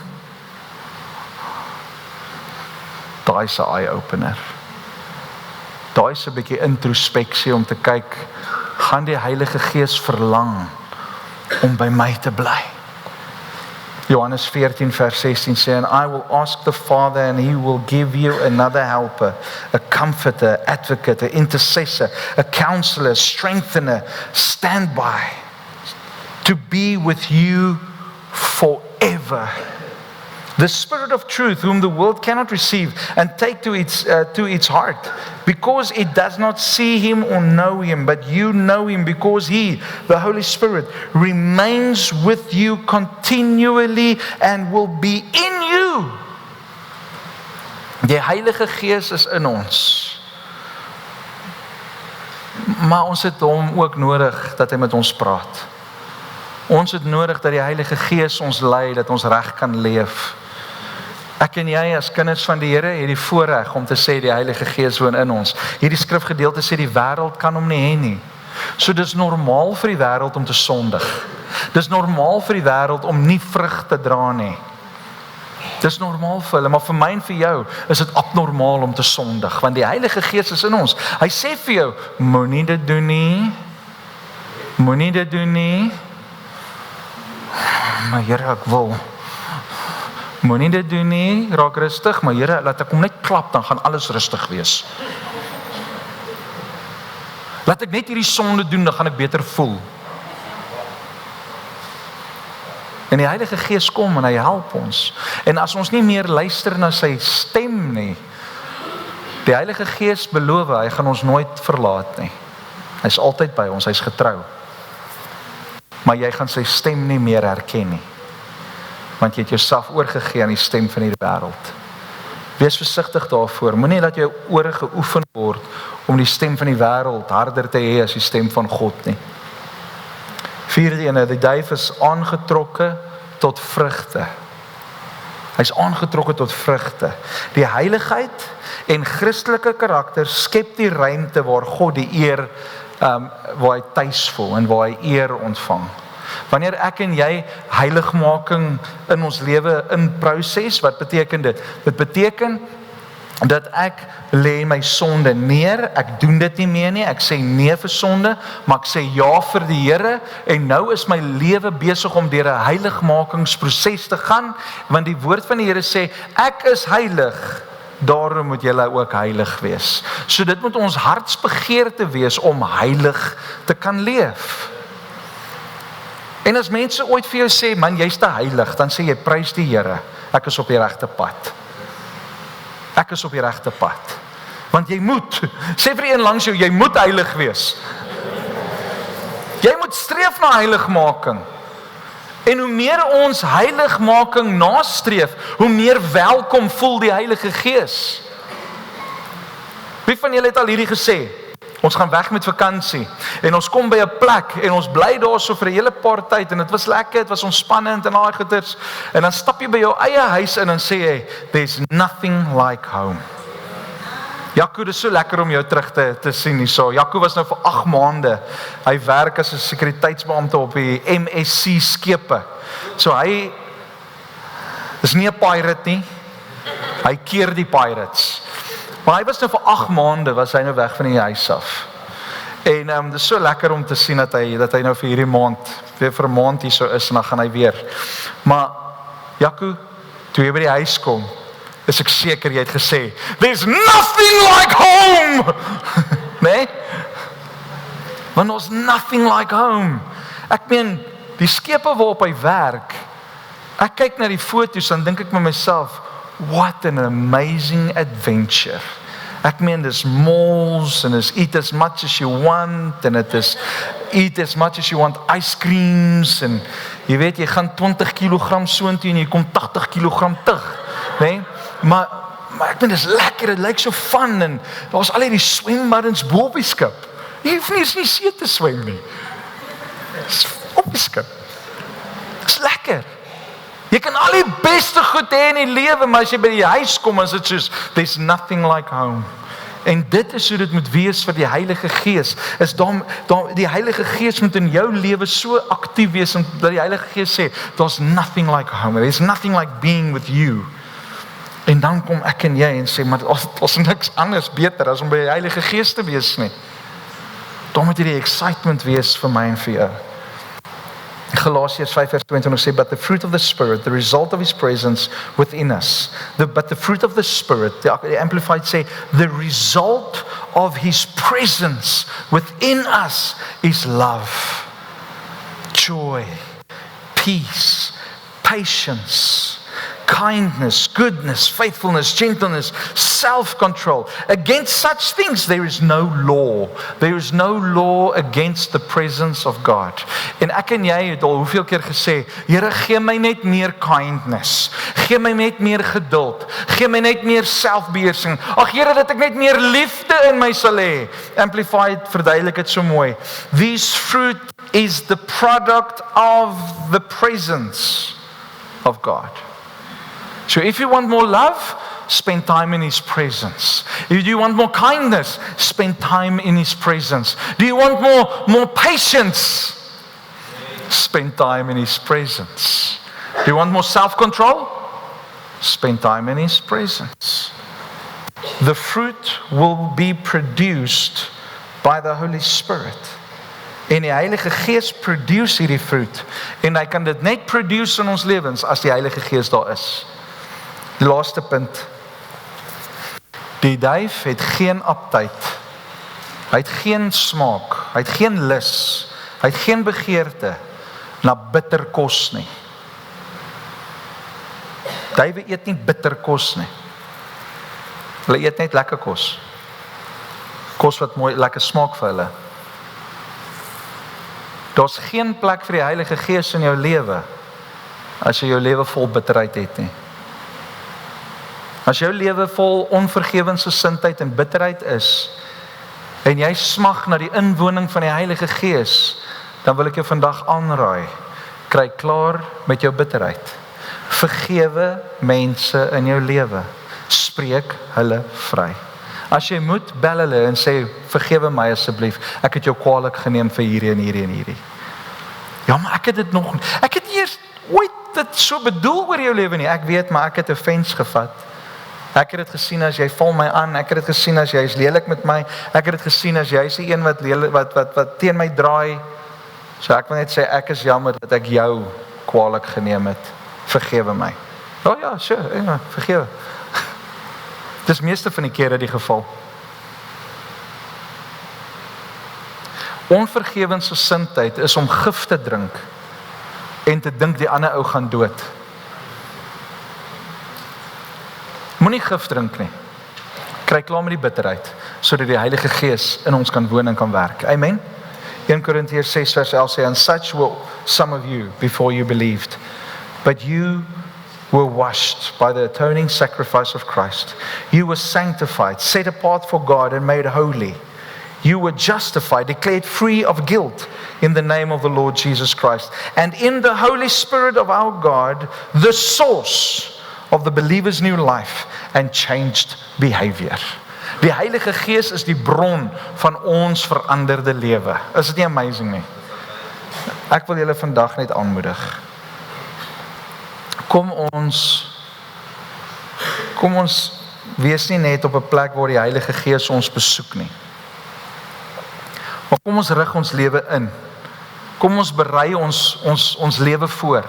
S1: Daai is 'n eye-opener. Daai is 'n bietjie introspeksie om te kyk, gaan die Heilige Gees verlang om by my te bly. Johannes 14 vers 16 sê, and I will ask the Father and he will give you another helper, a comforter, advocate, an intercessor, a counselor, strengthener, standby, to be with you forever. The Spirit of truth, whom the world cannot receive and take to its heart, because it does not see him or know him, but you know him, because he, the Holy Spirit, remains with you continually and will be in you. Die Heilige Gees is in ons. Maar ons het hom ook nodig dat hy met ons praat. Ons het nodig dat die Heilige Gees ons lei, dat ons reg kan leef. Ek en jy as kinders van die Here het die voorreg om te sê die Heilige Gees woon in ons. Hierdie skrifgedeelte sê die wêreld kan hom nie hê nie. So dis normaal vir die wêreld om te sondig. Dis normaal vir die wêreld om nie vrug te dra nie. Dis normaal vir hulle, maar vir my en vir jou is dit abnormaal om te sondig, want die Heilige Gees is in ons. Hy sê vir jou, moenie dit doen nie. Moenie dit doen nie. Maar Here, ek wil. Moenie dit doen nie, raak rustig, maar Here, laat ek hom net klap, dan gaan alles rustig wees. Laat ek net hierdie sonde doen, dan gaan ek beter voel. En die Heilige Gees kom en hy help ons. En as ons nie meer luister na sy stem nie, die Heilige Gees beloof, hy gaan ons nooit verlaat nie. Hy's altyd by ons, hy's getrou. Maar jy gaan sy stem nie meer herken nie. Want jy het jouself oorgegee aan die stem van hierdie wêreld. Wees versigtig daarvoor. Moenie dat jou ore geoefen word om die stem van die wêreld harder te hê as die stem van God nie. Vierde ene, die duif is aangetrokke tot vrugte. Hy is aangetrokke tot vrugte. Die heiligheid en Christelike karakter skep die ruimte waar God die eer, waar hy tuis voel en waar hy eer ontvang. Wanneer ek en jy heiligmaking in ons lewe in proses, wat beteken dit? Dit beteken dat ek lê my sonde neer, ek doen dit nie meer nie, ek sê nee vir sonde, maar ek sê ja vir die Here, en nou is my lewe besig om deur 'n heiligmakingsproses te gaan, want die woord van die Here sê, ek is heilig, daarom moet julle ook heilig wees. So dit moet ons hartsbegeerte wees om heilig te kan leef. En as mense ooit vir jou sê, man, jy's te heilig, dan sê jy, prys die Here, ek is op die regte pad. Ek is op die regte pad. Want jy moet, sê vir een langs jou, jy moet heilig wees. Jy moet streef na heiligmaking. En hoe meer ons heiligmaking nastreef, hoe meer welkom voel die Heilige Gees. Wie van julle het al hierdie gesê? Ons gaan weg met vakansie en ons kom by 'n plek en ons bly daar so vir 'n hele paar tyd en dit was lekker, dit was ontspannend en daai goeters, en dan stap jy by jou eie huis in en sê jy, there's nothing like home. Jaco, dit is so lekker om jou terug te sien hierso. Jaco was nou vir 8 maande. Hy werk as 'n sekuriteitsbeampte op die MSC skepe. So hy is nie 'n pirate nie. Hy keer die pirates. Maar hy was nou vir 8 maande, was hy nou weg van die huis af. En dit is so lekker om te sien dat hy nou vir hierdie maand, weer vir 'n maand hier so is, en dan gaan hy weer. Maar, Jaco, toe jy by die huis kom, is ek seker jy het gesê, there's nothing like home! Nee? Want there's nothing like home. Ek meen, die skepe waarop hy werk, ek kyk na die foto's, dan dink ek met myself, what an amazing adventure. Ek meen, dis malls, en dis eat as much as you want, en dit is eat as much as you want ice creams, en jy weet, jy gaan 20 kilogram soontoe, en jy kom 80 kilogram terug, nee? Maar ek meen, dis lekker, dit lyk so fun, en daar was al die swembaddens bo op die skip. Jy hoef nie see te swem nie. Dis op die skip. Dis lekker. Jy kan al die beste goed hê in die lewe, maar as jy by die huis kom, is dit soos, there's nothing like home. En dit is hoe dit moet wees vir die Heilige Gees. Die Heilige Gees moet in jou lewe so aktief wees, en dat die Heilige Gees sê, there's nothing like home, there's nothing like being with you. En dan kom ek en jy en sê, maar ons niks anders beter as om by die Heilige Gees te wees nie. Dan moet die excitement wees vir my en vir jou. Galatians 5:22 sê, but the fruit of the Spirit, the result of His presence within us. But the fruit of the Spirit, the Amplified say, the result of His presence within us is love, joy, peace, patience, kindness, goodness, faithfulness, gentleness, self-control. Against such things there is no law. There is no law against the presence of God. En ek en jy het al hoeveel keer gesê, Here, gee my net meer kindness. Gee my net meer geduld. Gee my net meer selfbeheersing. Ag Here, dat ek net meer liefde in my sal hê. Amplified verduidelik dit so mooi. This fruit is the product of the presence of God. So if you want more love, spend time in His presence. If you want more kindness, spend time in His presence. Do you want more patience? Spend time in His presence. Do you want more self-control? Spend time in His presence. The fruit will be produced by the Holy Spirit. En die Heilige Gees produce hierdie fruit. En hy kan dit net produce in ons lewens as die Heilige Gees daar is. Die laaste punt. Die duif het geen aptyd. Hy het geen smaak. Hy het geen lus. Hy het geen begeerte na bitter kos nie. Duiwe eet nie bitter kos nie. Hulle eet net lekker kos. Kos wat mooi lekker smaak vir hulle. Daar's geen plek vir die Heilige Gees in jou lewe as jy jou lewe vol bitterheid het nie. As jou lewe vol onvergewensgesindheid en bitterheid is, en jy smag na die inwoning van die Heilige Gees, dan wil ek jou vandag aanraai, kry klaar met jou bitterheid. Vergewe mense in jou lewe. Spreek hulle vry. As jy moet, bel hulle en sê, vergewe my asseblief, ek het jou kwaadlik geneem vir hierdie en hierdie en hierdie. Ja, maar ek het nie eers ooit dit so bedoel oor jou lewe nie. Ek weet, maar ek het offense gevat. Ek het dit gesien as jy val my aan, ek het dit gesien as jy is lelik met my, ek het dit gesien as jy is die een wat teen my draai. So ek wil net sê, ek is jammer dat ek jou kwaadlik geneem het. Vergewe my. Oh ja, sure, ja, vergewe. Dis meeste van die kere die geval. Onvergewensgesindheid is om gif te drink en te dink die ander ou gaan dood. Moenie gif drink nie. Kry klaar met die bitterheid, sodat die Heilige Gees in ons kan woon en kan werk. Amen. 1 Korintiërs 6 vers 11 sê, and such were some of you before you believed, but you were washed by the atoning sacrifice of Christ. You were sanctified, set apart for God and made holy. You were justified, declared free of guilt in the name of the Lord Jesus Christ. And in the Holy Spirit of our God, the source of the believer's new life and changed behavior. Die Heilige Gees is die bron van ons veranderde lewe. Is dit nie amazing nie? Ek wil julle vandag net aanmoedig. Kom ons wees nie net op 'n plek waar die Heilige Gees ons besoek nie. Maar kom ons rig ons lewe in. Kom ons berei ons lewe voor,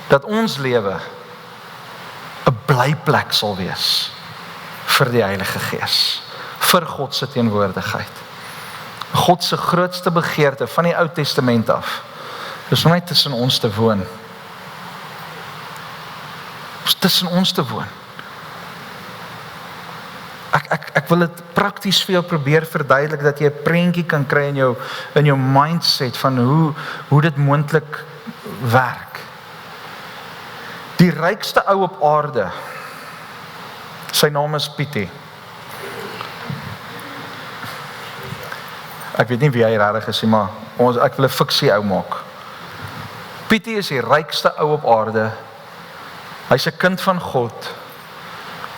S1: dat ons lewe 'n blyplek sal wees vir die Heilige Gees, vir God se teenwoordigheid. God se grootste begeerte van die Ou Testament af, is om net tussen ons te woon. Tussen ons te woon. Ek wil dit prakties vir jou probeer verduidelik, dat jy 'n prentjie kan kry in jou mindset van hoe dit moontlik werk. Die rykste ou op aarde, sy naam is Pietie. Ek weet nie wie hy regtig is nie, maar ek wil 'n fiksie ou maak. Pietie is die rykste ou op aarde. Hy's 'n kind van God.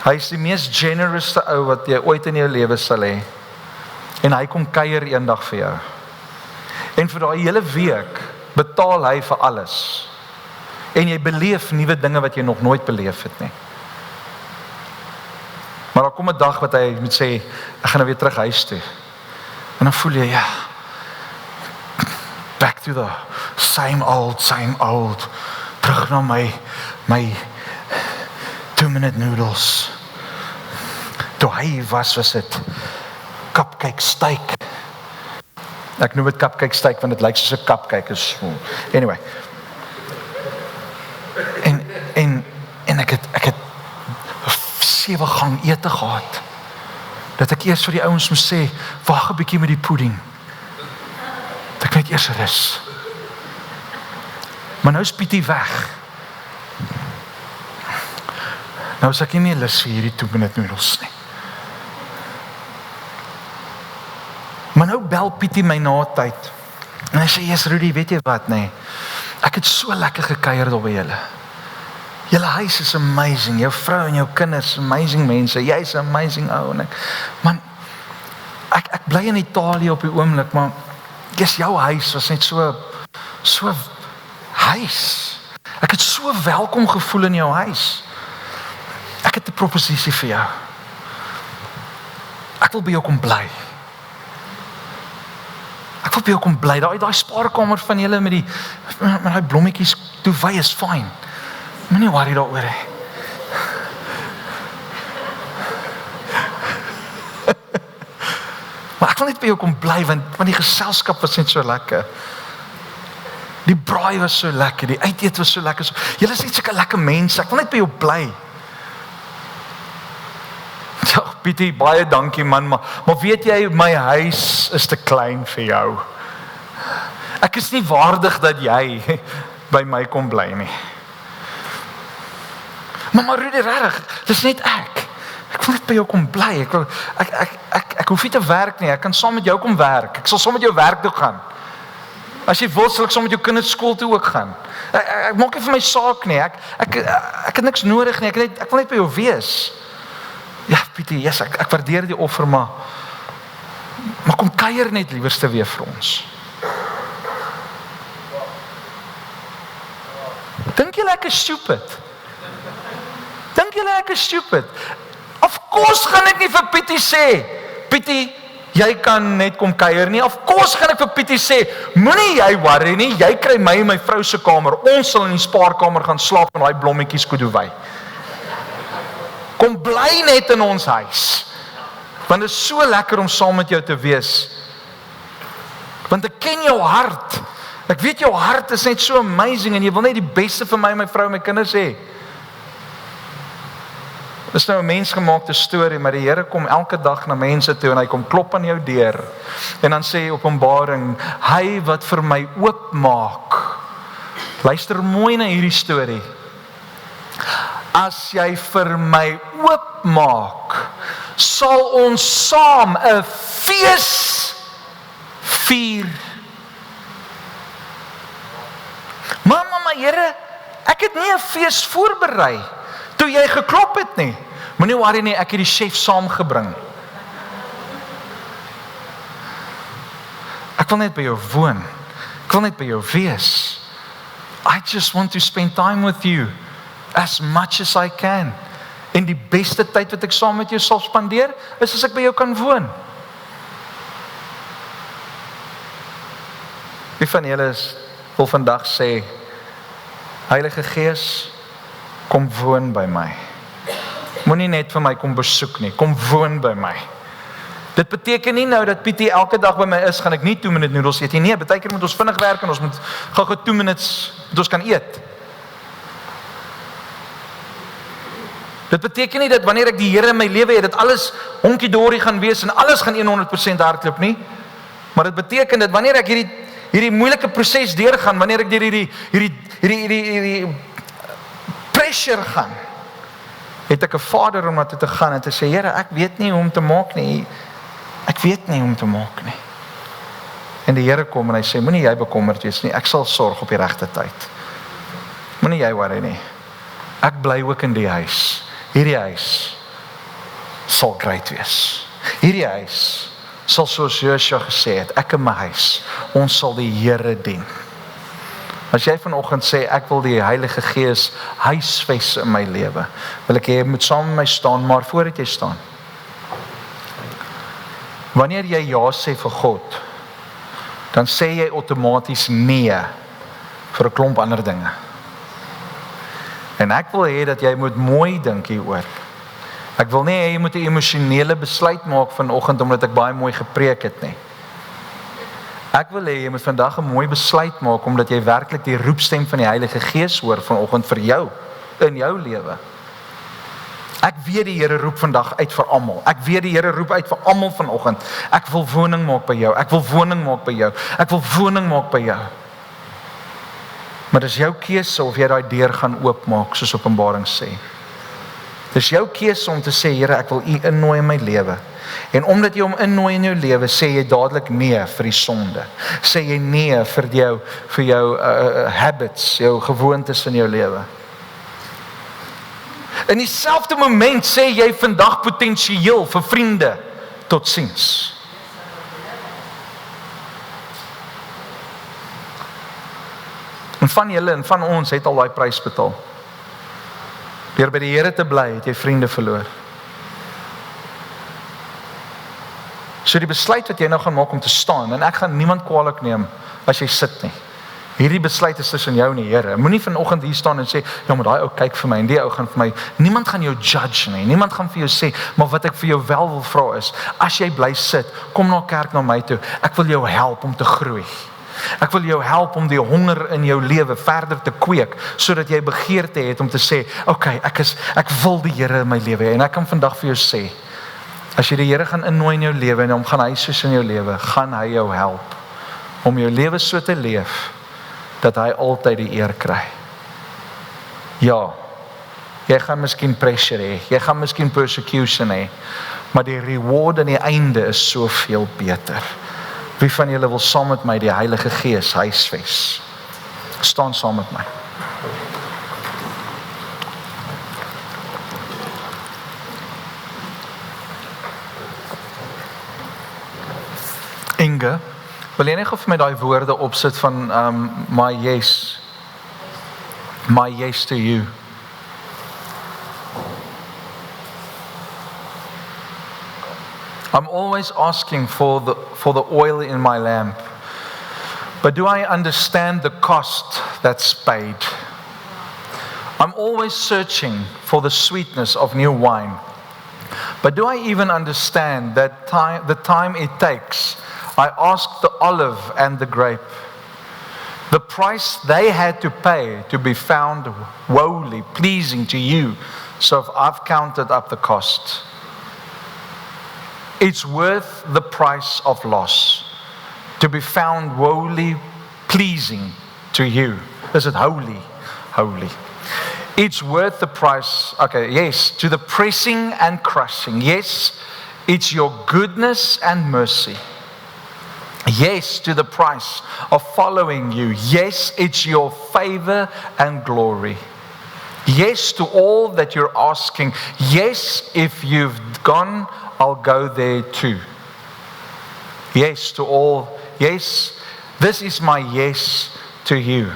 S1: Hy is die mees generous ou wat jy ooit in jou lewe sal hê. En hy kom kuier eendag vir jou. En vir daai hele week betaal hy vir alles. En jy beleef nuwe dinge wat jy nog nooit beleef het nie. Maar daar kom 'n dag wat hy moet sê, ek gaan nou weer terug huis toe. En dan voel jy, ja, back to the same old. Terug na my 2-minute noodles. Toe hy was dit cupcake steak. Ek noem dit cupcake steak want dit lyk soos 'n cupcake. Anyway. En ek het 7 gang ete gehad. Dat ek eers vir die ouens moes sê, wag 'n bietjie met die pudding. Dat ek net eers rus. Maar nou is Pietie weg. Nou is ek nie meer lus vir hierdie 2-minute noodles nie. Maar nou bel Pietie my na tyd. En hy sê, yes Rudy, weet jy wat, nee. Ek het so lekker gekuier daar by julle. Julle huis is amazing, jou vrou en jou kinders, amazing mense, jy is amazing ou. Man, ek bly in Italië op die oomblik, maar jou huis was net so huis. Ek het so welkom gevoel in jou huis. Ek het 'n proposisie vir jou. Ek wil by jou kom bly. Ek wil by jou kom bly. Daai spaarkamer van julle met daai blommetjies toewy is fyn. Moenie worry daaroor hê. Maar ek wil net by jou kom bly want die geselskap was net so lekker. Die braai was so lekker, die uitete was so lekker. Julle is net sulke lekker mense. Ek wil net by jou bly. Ja, Pietie, baie dankie man, maar weet jy, my huis is te klein vir jou. Ek is nie waardig dat jy by my kom bly nie. Maar Rudy, regtig, dis net ek. Ek wil net by jou kom bly. Ek hoef nie te werk nie. Ek kan saam met jou kom werk. Ek sal saam met jou werk toe gaan. As jy wil, sal ek saam met jou kinders skool toe ook gaan. Ek maak nie vir my saak nie. Ek het niks nodig nie. Ek wil net by jou wees. Ja, Pietie, yes, ek waardeer die offer, maar kom kuier net liewerste weer vir ons. Dink julle ek is stupid? Dink julle ek is stupid? Of course gaan ek nie vir Pietie sê, Pietie, jy kan net kom kuier nie. Of course gaan ek vir Pietie sê, moenie jy worry nie, jy kry my in my vrou se kamer, ons sal in die spaarkamer gaan slaap en daai blommetjies koedoewei. Kom bly net in ons huis. Want dit is so lekker om saam met jou te wees. Want ek ken jou hart. Ek weet jou hart is net so amazing en jy wil net die beste vir my, my vrou en my kinders hê. Dit is nou 'n mensgemaakte storie, maar die Here kom elke dag na mense toe en hy kom klop aan jou deur. En dan sê Openbaring, hy wat vir my oopmaak. Luister mooi na hierdie storie. As jy vir my oopmaak, sal ons saam 'n fees vier. Maar Here, ek het nie 'n fees voorberei toe jy geklop het nie. Moenie worry nie, ek het die chef saamgebring. Ek wil net by jou woon. Ek wil net by jou wees. I just want to spend time with you as much as I can. En die beste tyd wat ek saam met jou sal spandeer, is as ek by jou kan woon. Wie van julle wil vandag sê, Heilige Gees, kom woon by my. Moenie net vir my kom besoek nie, kom woon by my. Dit beteken nie nou dat Pietie elke dag by my is, gaan ek nie 2-minute noedels eet nie. Nee, baie keer moet ons vinnig werk en ons moet gou 2 minutes dat ons kan eet. Dit beteken nie dat wanneer ek die Here in my lewe het, dat alles honkie-dorie gaan wees en alles gaan 100% hardloop nie. Maar dit beteken dat wanneer ek hierdie moeilike proses deurgaan, wanneer ek deur hierdie pressure gaan, het ek 'n Vader om na toe te gaan en te sê, Here, ek weet nie hoe om te maak nie. Ek weet nie hoe om te maak nie. En die Here kom en hy sê, moenie jy bekommerd wees nie, ek sal sorg op die regte tyd. Moenie jy worry nie. Ek bly ook in die huis. Hierdie huis sal great wees. Hierdie huis sal soos Joshua gesê het, ek en my huis, ons sal die Here dien. As jy vanoggend sê, ek wil die Heilige Gees huisves in my lewe, wil ek jy moet saam met my staan, maar voordat jy staan, wanneer jy ja sê vir God, dan sê jy outomaties nee vir 'n klomp ander dinge. En ek wil hê dat jy moet mooi dink hieroor. Ek wil nie hê jy moet 'n emosionele besluit maak vanoggend omdat ek baie mooi gepreek het nie. Ek wil hê jy moet vandag 'n mooi besluit maak omdat jy werklik die roepstem van die Heilige Gees hoor vanoggend vir jou in jou lewe. Ek weet die Here roep vandag uit vir almal. Ek weet die Here roep uit vir almal vanoggend. Ek wil woning maak by jou. Ek wil woning maak by jou. Ek wil woning maak by jou. Maar dis jou keuse of jy daai deur gaan oopmaak soos Openbaring sê. Dis jou keuse om te sê, Here, ek wil U innooi in my lewe. En omdat jy hom innooi in jou lewe, sê jy dadelik nee vir die sonde. Sê jy nee vir jou habits, jou gewoontes in jou lewe. In dieselfde moment sê jy vandag potensieel vir vriende totsiens. En van julle en van ons het al daai prys betaal. Deur by die Here te bly, het jy vriende verloor. So die besluit wat jy nou gaan maak om te staan, en ek gaan niemand kwaadlik neem as jy sit nie. Hierdie besluit is tussen jou en die Here. Moenie vanoggend hier staan en sê, ja, maar daai ou kyk vir my en die ou gaan vir my. Niemand gaan jou judge nie. Niemand gaan vir jou sê, maar wat ek vir jou wel wil vra is, as jy bly sit, kom na kerk na my toe. Ek wil jou help om te groei. Ek wil jou help om die honger in jou lewe verder te kweek, sodat jy begeerte het om te sê, okay, ek wil die Here in my lewe hê. En ek kan vandag vir jou sê, as jy die Here gaan innooi in jou lewe en hom gaan hy soos in jou lewe, gaan hy jou help om jou lewe so te leef dat hy altyd die eer kry. Ja, jy gaan miskien pressure hê, jy gaan miskien persecution hê, maar die reward aan die einde is soveel beter. Wie van julle wil saam met my die Heilige Gees huisves? Staan saam met my. Inge, wil jy net gou vir my daai woorde opsit van my yes to you. I'm always asking for the oil in my lamp, but do I understand the cost that's paid? I'm always searching for the sweetness of new wine, but do I even understand that the time it takes? I asked the olive and the grape, the price they had to pay to be found wholly pleasing to you, so I've counted up the cost. It's worth the price of loss to be found wholly pleasing to you. Is it holy? Holy. It's worth the price, okay, yes, to the pressing and crushing. Yes, it's your goodness and mercy. Yes, to the price of following you. Yes, it's your favor and glory. Yes, to all that you're asking. Yes, if you've gone, I'll go there too. Yes, to all. Yes, this is my yes to you.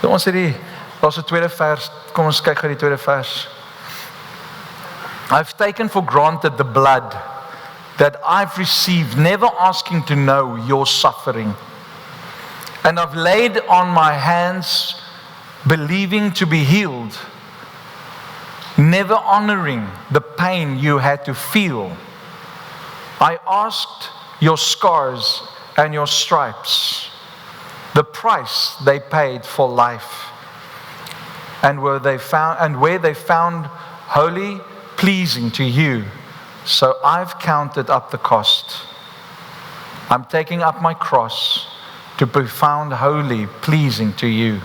S1: Ons sê daar's 'n tweede vers. Kom ons kyk gou die tweede vers. I've taken for granted the blood that I've received, never asking to know your suffering. And I've laid on my hands, believing to be healed, never honoring the pain you had to feel. I asked your scars and your stripes, the price they paid for life, and where they found holy, pleasing to you. So I've counted up the cost. I'm taking up my cross to be found holy, pleasing to you.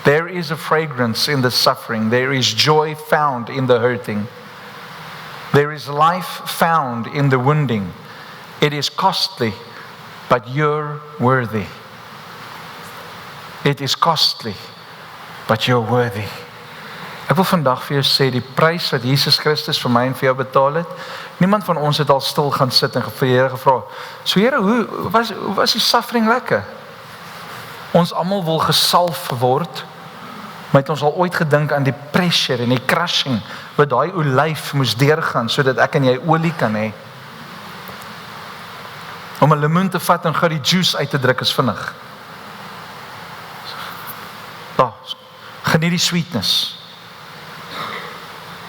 S1: There is a fragrance in the suffering. There is joy found in the hurting. There is life found in the wounding. It is costly, but you're worthy. It is costly, but you're worthy. Ek wil vandag vir jou sê, die prys wat Jesus Christus vir my en vir jou betaal het, niemand van ons het al stil gaan sit en vir die Here gevra, so Here, hoe was die suffering lekker? Ons almal wil gesalf word, maar het ons al ooit gedink aan die pressure en die crushing, wat daai olyf moes deurgaan, sodat ek en jy olie kan hê? Om 'n lemoen te vat en gou die juice uit te druk is vinnig. Geniet die sweetness.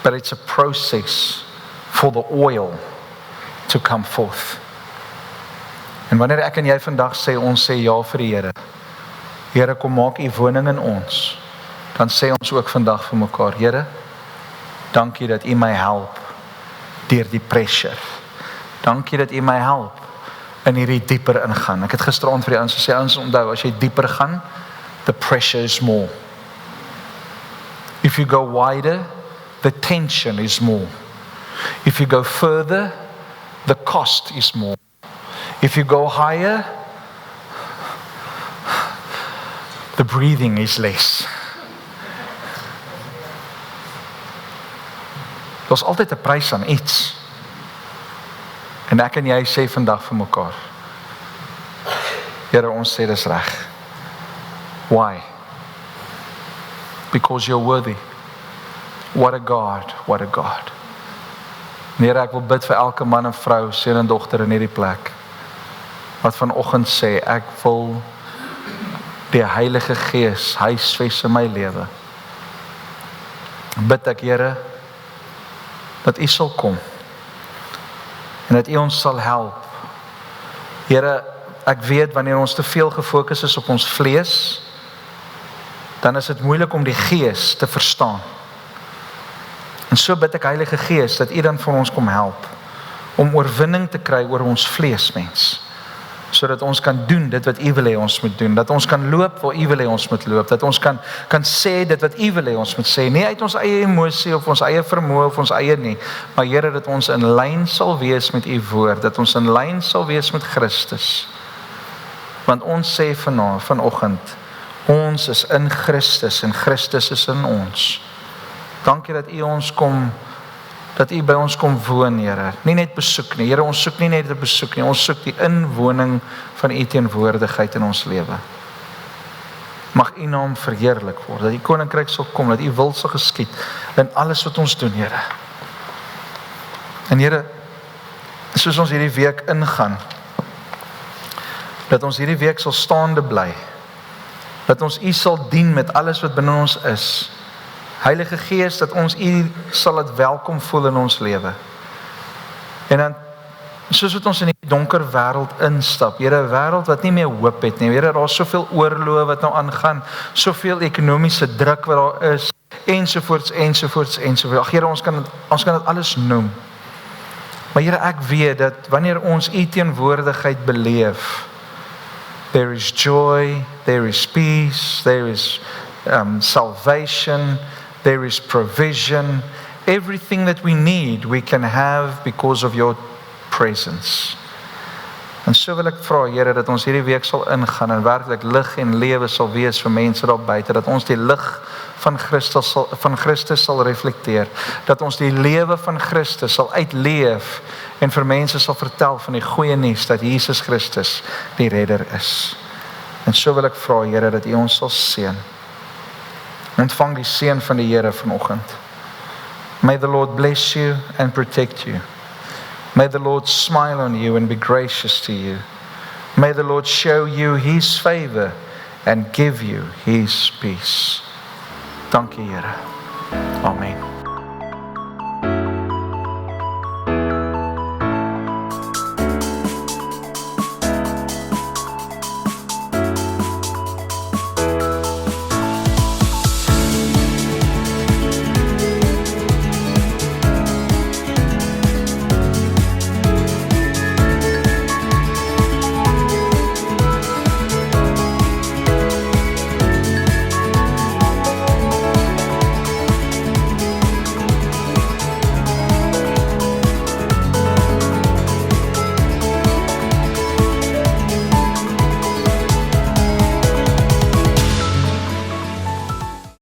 S1: But it's a process for the oil to come forth. En wanneer ek en jy vandag sê, ons sê ja vir die Here. Here, kom maak u woning in ons. Dan sê ons ook vandag vir mekaar, Here, dankie dat u my help deur die pressure. Dankie dat u my help in hierdie dieper ingaan. Ek het gisteraand vir die ouens gesê, ouens onthou, as jy dieper gaan, the pressure is more. If you go wider, the tension is more. If you go further, the cost is more. If you go higher, the breathing is less. Daar's altyd 'n prys aan iets. En ek en jy sê vandag vir mekaar, Here, ons sê dis reg. Why? Because you're worthy. What a God, what a God. Here, ek wil bid vir elke man en vrou, seun en dogter in hierdie plek, wat vanoggend sê, ek wil die Heilige Gees huisves in my lewe. Bid ek, Here, dat U sal kom, en dat U ons sal help. Here, ek weet, wanneer ons te veel gefokus is op ons vlees, dan is dit moeilik om die Gees te verstaan. En so bid ek, Heilige Gees, dat U dan vir ons kom help, om oorwinning te kry oor ons vleesmens. sodat ons kan doen dit wat U wil hê ons moet doen, dat ons kan loop waar U wil hê ons moet loop, dat ons kan sê dit wat U wil hê ons moet sê, nie uit ons eie emosie of ons eie vermoë of ons eie nie, maar Here, dat ons in lyn sal wees met U woord, dat ons in lyn sal wees met Christus. Want ons sê vanoggend, ons is in Christus en Christus is in ons. Dankie dat U ons kom, dat U by ons kom woon, Here. Nie net besoek nie. Here, ons soek nie net 'n besoek nie. Ons soek die inwoning van U teenwoordigheid in ons lewe. Mag U naam verheerlik word, dat U koninkryk sal kom, dat U wil sal geskied in alles wat ons doen, Here. En Here, soos ons hierdie week ingaan, dat ons hierdie week sal staande bly, dat ons U sal dien met alles wat binne ons is. Heilige Gees, dat ons U sal dit welkom voel in ons lewe. En dan, soos wat ons in die donker wêreld instap, Here, 'n wêreld wat nie meer hoop het nie, Here, daar is soveel oorloë wat nou aangaan, soveel ekonomiese druk wat daar is, ensovoorts. Ag Here, ons kan dit alles noem. Maar Here, ek weet dat wanneer ons U teenwoordigheid beleef, there is joy, there is peace, there is salvation, there is provision. Everything that we need, we can have because of your presence. En so wil ek vra, Here, dat ons hierdie week sal ingaan en werklik lig en lewe sal wees vir mense daar buite, dat ons die lig van Christus sal reflekteer, dat ons die lewe van Christus sal uitleef en vir mense sal vertel van die goeie nuus dat Jesus Christus die redder is. En so wil ek vra, Here, dat U ons sal seën. Ontvang die seën van die Here vanoggend. May the Lord bless you and protect you. May the Lord smile on you and be gracious to you. May the Lord show you His favor and give you His peace. Dankie, Here. Amen.